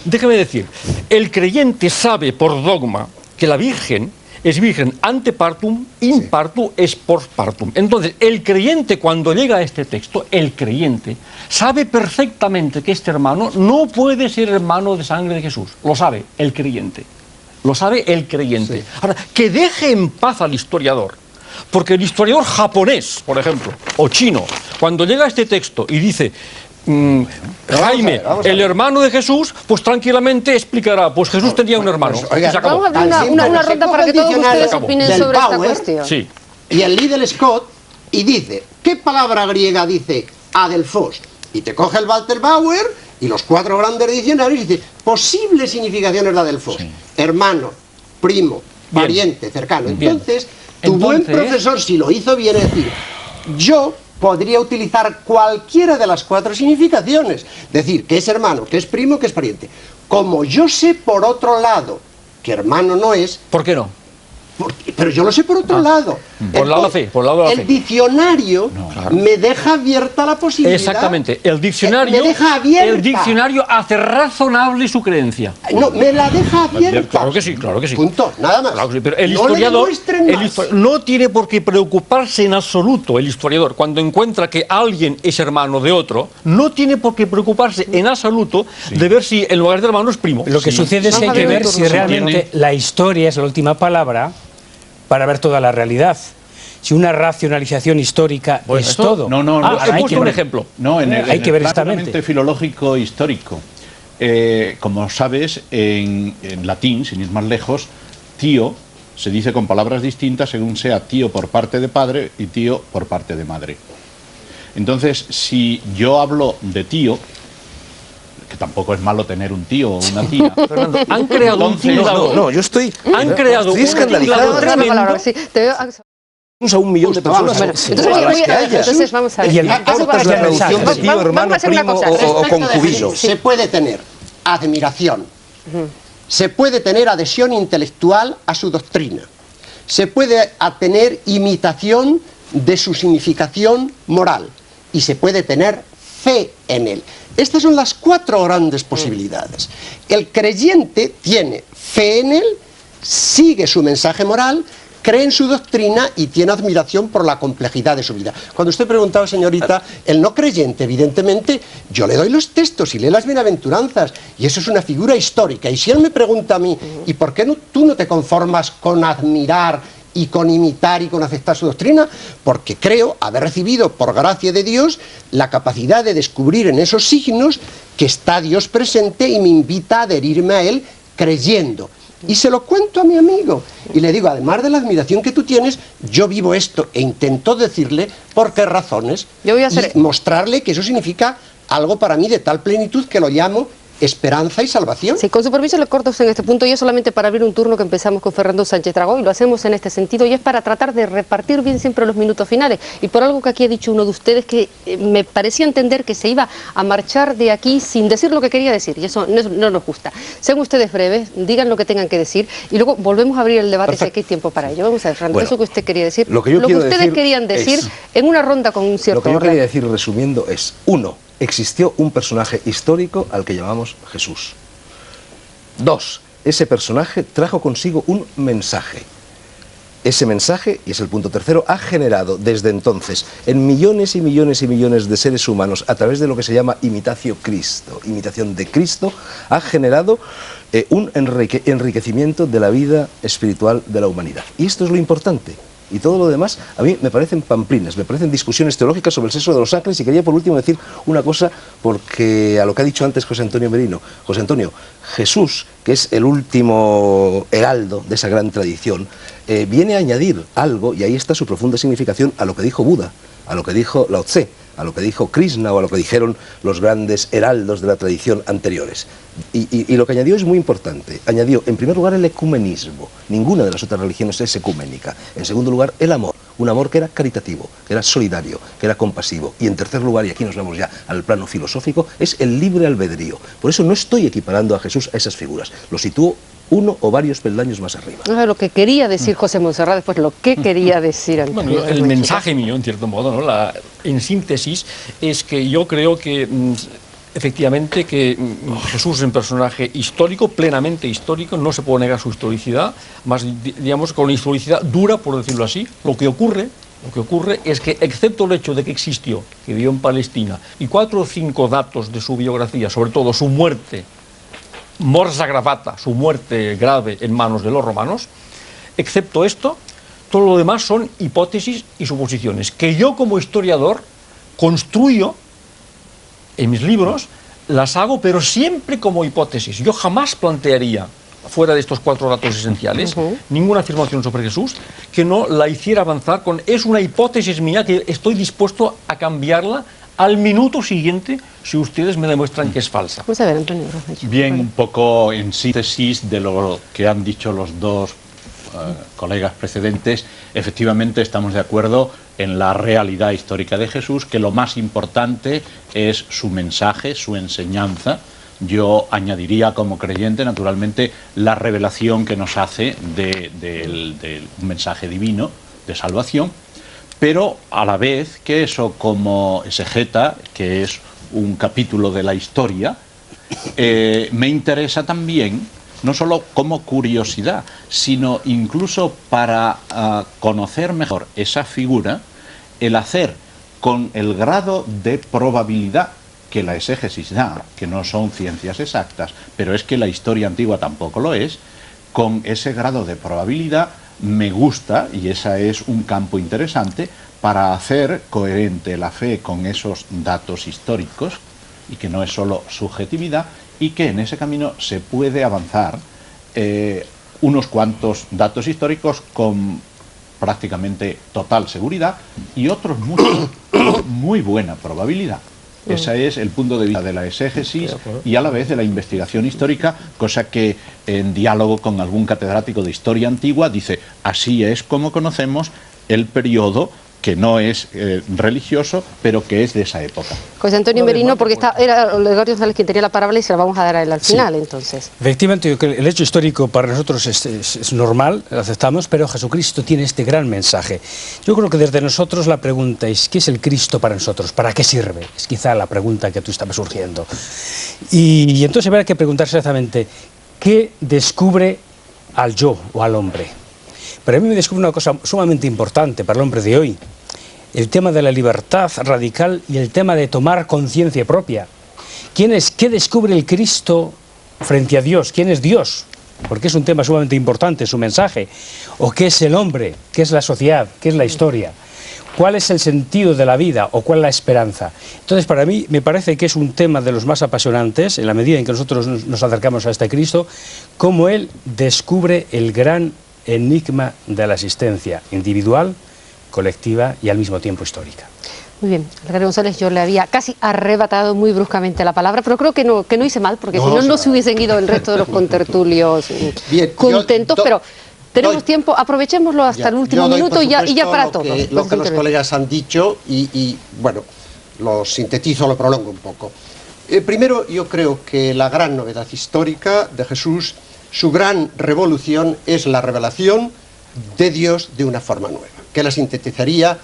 Déjeme decir, el creyente sabe por dogma que la Virgen es virgen ante partum, in partu es post partum. Entonces, el creyente cuando llega a este texto, el creyente sabe perfectamente que este hermano no puede ser hermano de sangre de Jesús. Lo sabe el creyente. Sí. Ahora, que deje en paz al historiador, porque el historiador japonés, por ejemplo, o chino, cuando llega a este texto y dice Jaime, el hermano de Jesús, pues tranquilamente explicará, pues Jesús tenía un hermano. Vamos a abrir una ronda para que todos ustedes opinen sobre esta cuestión. Sí. Y el Liddell Scott y dice, ¿qué palabra griega dice Adelfos? Y te coge el Walter Bauer y los 4 grandes diccionarios y dice, posibles significaciones de Adelfos. Sí. Hermano, primo, pariente, cercano. Entonces, tu buen profesor, si lo hizo bien, es decir, yo podría utilizar cualquiera de las 4 significaciones. Decir que es hermano, que es primo, que es pariente. Como yo sé por otro lado que hermano no es... ¿Por qué no? Pero yo lo sé por otro lado. Por lado de la fe. El diccionario me deja abierta la posibilidad. Exactamente. El diccionario me deja abierta. El diccionario hace razonable su creencia. No, me la deja abierta. Claro que sí. Punto, nada más. Claro que sí, pero el historiador no tiene por qué preocuparse en absoluto, el historiador, cuando encuentra que alguien es hermano de otro, no tiene por qué preocuparse en absoluto de ver si en lugar de hermano es primo. Lo que sucede es que hay que ver si realmente la historia es la última palabra para ver toda la realidad. Si una racionalización histórica es todo. He puesto un ejemplo. No, hay que ver el planteamiento filológico histórico. Como sabes, en latín, sin ir más lejos, tío se dice con palabras distintas según sea tío por parte de padre y tío por parte de madre. Entonces, si yo hablo de tío, que tampoco es malo tener un tío o una tía. Fernando, han creado un tinglado. No, yo estoy escandalizado tremendo. A 1 millón de personas. Bueno, entonces vamos a ver. Y el es la reducción de tío, hermano, primo o concubino. Se puede tener admiración, se puede tener adhesión intelectual a su doctrina, se puede tener imitación de su significación moral y se puede tener fe en él. Estas son las 4 grandes posibilidades. El creyente tiene fe en él, sigue su mensaje moral, cree en su doctrina y tiene admiración por la complejidad de su vida. Cuando usted preguntaba, señorita, el no creyente, evidentemente, yo le doy los textos y lee las bienaventuranzas, y eso es una figura histórica. Y si él me pregunta a mí, ¿y por qué tú no te conformas con admirar y con imitar y con aceptar su doctrina? Porque creo haber recibido, por gracia de Dios, la capacidad de descubrir en esos signos que está Dios presente y me invita a adherirme a él creyendo. Y se lo cuento a mi amigo y le digo, además de la admiración que tú tienes, yo vivo esto, e intento decirle por qué razones y mostrarle que eso significa algo para mí de tal plenitud que lo llamo esperanza y salvación. Sí, con su permiso le corto en este punto, y es solamente para abrir un turno que empezamos con Fernando Sánchez Dragó, y lo hacemos en este sentido, y es para tratar de repartir bien siempre los minutos finales, y por algo que aquí ha dicho uno de ustedes, que me parecía entender que se iba a marchar de aquí sin decir lo que quería decir, y eso no nos gusta. Sean ustedes breves, digan lo que tengan que decir, y luego volvemos a abrir el debate si hay tiempo para ello. Vamos a ver, Fernando, bueno, eso que usted quería decir, lo que ustedes querían decir en una ronda con un cierto orden. Lo que yo quería decir, resumiendo, es: 1. Existió un personaje histórico al que llamamos Jesús. 2. Ese personaje trajo consigo un mensaje. Ese mensaje, y es el punto tercero, ha generado desde entonces en millones y millones y millones de seres humanos, a través de lo que se llama imitatio Cristo, imitación de Cristo, ha generado un enriquecimiento de la vida espiritual de la humanidad. Y esto es lo importante. Y todo lo demás, a mí me parecen pamplinas, me parecen discusiones teológicas sobre el sexo de los ángeles. Y quería por último decir una cosa, porque a lo que ha dicho antes José Antonio Merino. José Antonio, Jesús, que es el último heraldo de esa gran tradición, viene a añadir algo, y ahí está su profunda significación, a lo que dijo Buda, a lo que dijo Lao Tse, a lo que dijo Krishna o a lo que dijeron los grandes heraldos de la tradición anteriores. Y lo que añadió es muy importante. Añadió, en primer lugar, el ecumenismo. Ninguna de las otras religiones es ecuménica. En segundo lugar, el amor. Un amor que era caritativo, que era solidario, que era compasivo. Y en tercer lugar, y aquí nos vamos ya al plano filosófico, es el libre albedrío. Por eso no estoy equiparando a Jesús a esas figuras. Lo sitúo uno o varios peldaños más arriba. Lo que quería decir José Montserrat, después lo que quería decir Antonio. Bueno, el mensaje mío, en cierto modo, ¿no? En síntesis, es que yo creo que efectivamente que Jesús es un personaje histórico, plenamente histórico, no se puede negar su historicidad, más digamos con una historicidad dura, por decirlo así. Lo que ocurre es que, excepto el hecho de que existió, que vivió en Palestina, y 4 o 5 datos de su biografía, sobre todo su muerte, mors aggravata, su muerte grave en manos de los romanos, excepto esto, todo lo demás son hipótesis y suposiciones, que yo como historiador construyo en mis libros, las hago, pero siempre como hipótesis. Yo jamás plantearía, fuera de estos 4 datos esenciales, ninguna afirmación sobre Jesús que no la hiciera avanzar con, es una hipótesis mía que estoy dispuesto a cambiarla al minuto siguiente si ustedes me demuestran que es falsa. Vamos a ver, Antonio. Bien, un poco en síntesis de lo que han dicho los dos colegas precedentes, efectivamente estamos de acuerdo en la realidad histórica de Jesús, que lo más importante es su mensaje, su enseñanza. Yo añadiría como creyente, naturalmente, la revelación que nos hace de un mensaje divino de salvación, pero a la vez que eso, como exegeta, que es un capítulo de la historia, me interesa también, no solo como curiosidad, sino incluso para conocer mejor esa figura, el hacer con el grado de probabilidad que la exégesis da, que no son ciencias exactas, pero es que la historia antigua tampoco lo es, con ese grado de probabilidad me gusta, y ese es un campo interesante, para hacer coherente la fe con esos datos históricos, y que no es solo subjetividad, y que en ese camino se puede avanzar unos cuantos datos históricos con prácticamente total seguridad y otros muchos con muy buena probabilidad. Ese es el punto de vista de la exégesis y a la vez de la investigación histórica, cosa que en diálogo con algún catedrático de historia antigua dice, así es como conocemos el periodo que no es religioso, pero que es de esa época. José Antonio Merino, porque era Olegario González quien tenía la palabra y se la vamos a dar a él al final, entonces. Efectivamente, yo creo que el hecho histórico para nosotros es normal, lo aceptamos, pero Jesucristo tiene este gran mensaje. Yo creo que desde nosotros la pregunta es, ¿qué es el Cristo para nosotros? ¿Para qué sirve? Es quizá la pregunta que tú estabas surgiendo. Y entonces habrá que preguntarse exactamente, ¿qué descubre al yo o al hombre? Pero a mí me descubre una cosa sumamente importante para el hombre de hoy, el tema de la libertad radical y el tema de tomar conciencia propia. ¿Qué descubre el Cristo frente a Dios? ¿Quién es Dios? Porque es un tema sumamente importante, su mensaje. ¿O qué es el hombre? ¿Qué es la sociedad? ¿Qué es la historia? ¿Cuál es el sentido de la vida o cuál es la esperanza? Entonces, para mí, me parece que es un tema de los más apasionantes, en la medida en que nosotros nos acercamos a este Cristo, cómo Él descubre el gran enigma de la existencia individual, colectiva y al mismo tiempo histórica. Muy bien, Olegario González, yo le había casi arrebatado muy bruscamente la palabra, pero creo que no hice mal, porque si no se hubiesen ido el resto de los contertulios contentos, pero tenemos tiempo, aprovechémoslo hasta el último minuto y ya para todo. Lo que los colegas han dicho y bueno, lo sintetizo, lo prolongo un poco. Primero, yo creo que la gran novedad histórica de Jesús, su gran revolución, es la revelación de Dios de una forma nueva, que la sintetizaría: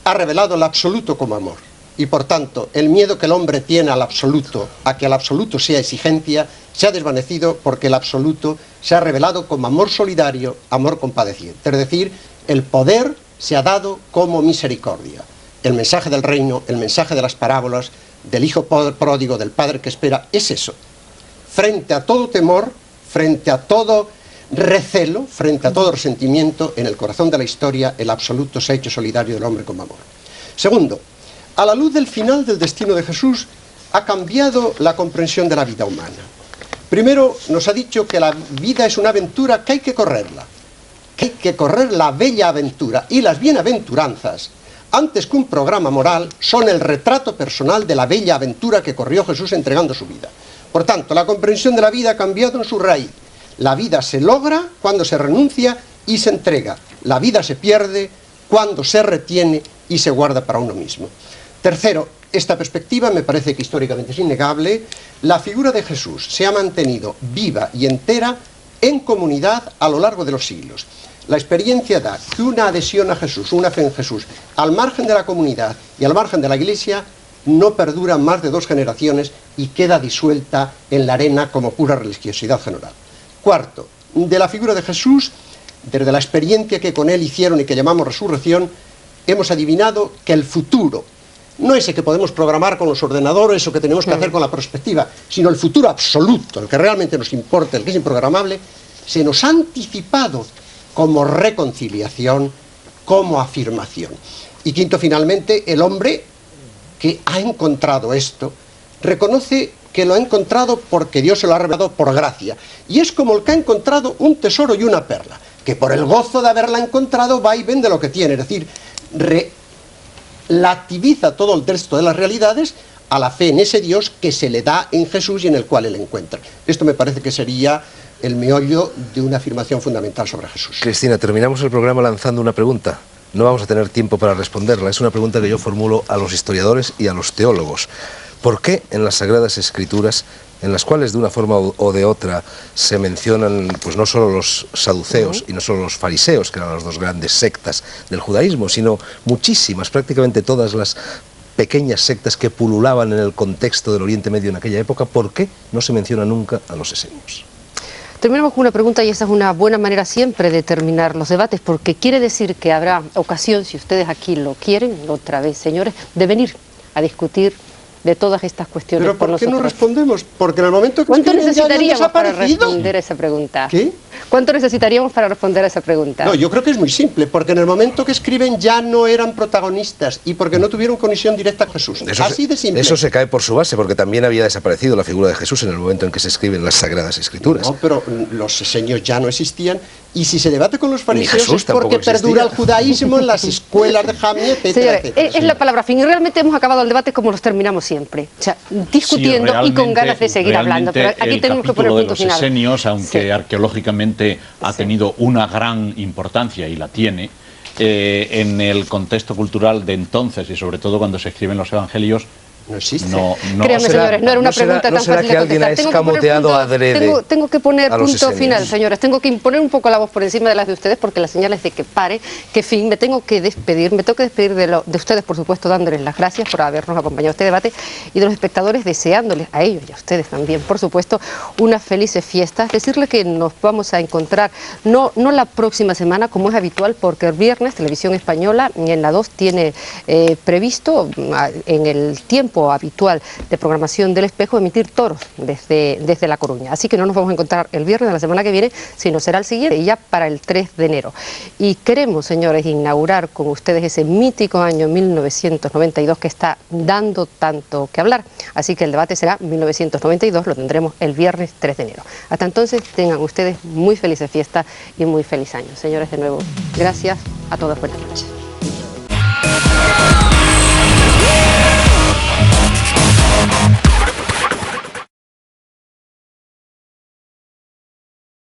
ha revelado el absoluto como amor, y por tanto el miedo que el hombre tiene al absoluto, a que el absoluto sea exigencia, se ha desvanecido porque el absoluto se ha revelado como amor solidario, amor compadeciente. Es decir, el poder se ha dado como misericordia. El mensaje del reino, el mensaje de las parábolas, del hijo pródigo, del padre que espera, es eso. Frente a todo temor, frente a todo recelo, frente a todo resentimiento, en el corazón de la historia, el absoluto se ha hecho solidario del hombre como amor. Segundo, a la luz del final del destino de Jesús, ha cambiado la comprensión de la vida humana. Primero, nos ha dicho que la vida es una aventura que hay que correrla, que hay que correr la bella aventura, y las bienaventuranzas, antes que un programa moral, son el retrato personal de la bella aventura que corrió Jesús entregando su vida. Por tanto, la comprensión de la vida ha cambiado en su raíz. La vida se logra cuando se renuncia y se entrega. La vida se pierde cuando se retiene y se guarda para uno mismo. Tercero, esta perspectiva me parece que históricamente es innegable. La figura de Jesús se ha mantenido viva y entera en comunidad a lo largo de los siglos. La experiencia da que una adhesión a Jesús, una fe en Jesús, al margen de la comunidad y al margen de la Iglesia, no perdura más de 2 generaciones y queda disuelta en la arena como pura religiosidad general. Cuarto, de la figura de Jesús, desde la experiencia que con él hicieron y que llamamos resurrección, hemos adivinado que el futuro, no ese que podemos programar con los ordenadores o que tenemos que hacer con la perspectiva, sino el futuro absoluto, el que realmente nos importa, el que es improgramable, se nos ha anticipado como reconciliación, como afirmación. Y quinto, finalmente, el hombre que ha encontrado esto, reconoce que lo ha encontrado porque Dios se lo ha revelado por gracia. Y es como el que ha encontrado un tesoro y una perla, que por el gozo de haberla encontrado va y vende lo que tiene. Es decir, relativiza todo el resto de las realidades a la fe en ese Dios que se le da en Jesús y en el cual él encuentra. Esto me parece que sería el meollo de una afirmación fundamental sobre Jesús. Cristina, terminamos el programa lanzando una pregunta. No vamos a tener tiempo para responderla. Es una pregunta que yo formulo a los historiadores y a los teólogos. ¿Por qué en las Sagradas Escrituras, en las cuales de una forma o de otra se mencionan pues no solo los saduceos y no solo los fariseos, que eran las 2 grandes sectas del judaísmo, sino muchísimas, prácticamente todas las pequeñas sectas que pululaban en el contexto del Oriente Medio en aquella época, ¿por qué no se menciona nunca a los esenios? Terminamos con una pregunta, y esa es una buena manera siempre de terminar los debates, porque quiere decir que habrá ocasión, si ustedes aquí lo quieren, otra vez, señores, de venir a discutir de todas estas cuestiones. ¿Pero por qué no respondemos? Porque en el momento que ¿cuánto escriben ya han necesitaríamos para desaparecido? responder a esa pregunta? ¿Qué? ¿Cuánto necesitaríamos para responder a esa pregunta? No, yo creo que es muy simple, porque en el momento que escriben ya no eran protagonistas y porque no tuvieron conexión directa con Jesús. Así de simple. Eso se cae por su base, porque también había desaparecido la figura de Jesús en el momento en que se escriben las Sagradas Escrituras. No, pero los seños ya no existían, y si se debate con los fariseos Jesús es porque perdura el judaísmo en las escuelas de Jami, etcétera, etcétera. Es la palabra fin, y realmente hemos acabado el debate como los terminamos siempre, o sea, discutiendo y con ganas de seguir hablando, pero aquí tenemos que poner punto final. El capítulo de los esenios, aunque arqueológicamente ha tenido una gran importancia, y la tiene, en el contexto cultural de entonces, y sobre todo cuando se escriben los evangelios, no existe. Créanme, señores, no era una pregunta tan fácil de contestar. Tengo que poner punto final, señores. Tengo que imponer un poco la voz por encima de las de ustedes, porque las señales de que pare, que fin, me tengo que despedir. Me tengo que despedir de ustedes, por supuesto, dándoles las gracias por habernos acompañado a este debate, y de los espectadores deseándoles a ellos y a ustedes también, por supuesto, unas felices fiestas. Decirles que nos vamos a encontrar no la próxima semana, como es habitual, porque el viernes Televisión Española en la 2 tiene previsto en el tiempo habitual de programación del Espejo emitir toros desde La Coruña. Así que no nos vamos a encontrar el viernes de la semana que viene, sino será el siguiente, y ya para el 3 de enero. Y queremos, señores, inaugurar con ustedes ese mítico año 1992 que está dando tanto que hablar. Así que el debate será 1992, lo tendremos el viernes 3 de enero. Hasta entonces, tengan ustedes muy felices fiestas y muy feliz año. Señores, de nuevo, gracias a todos, buenas noches.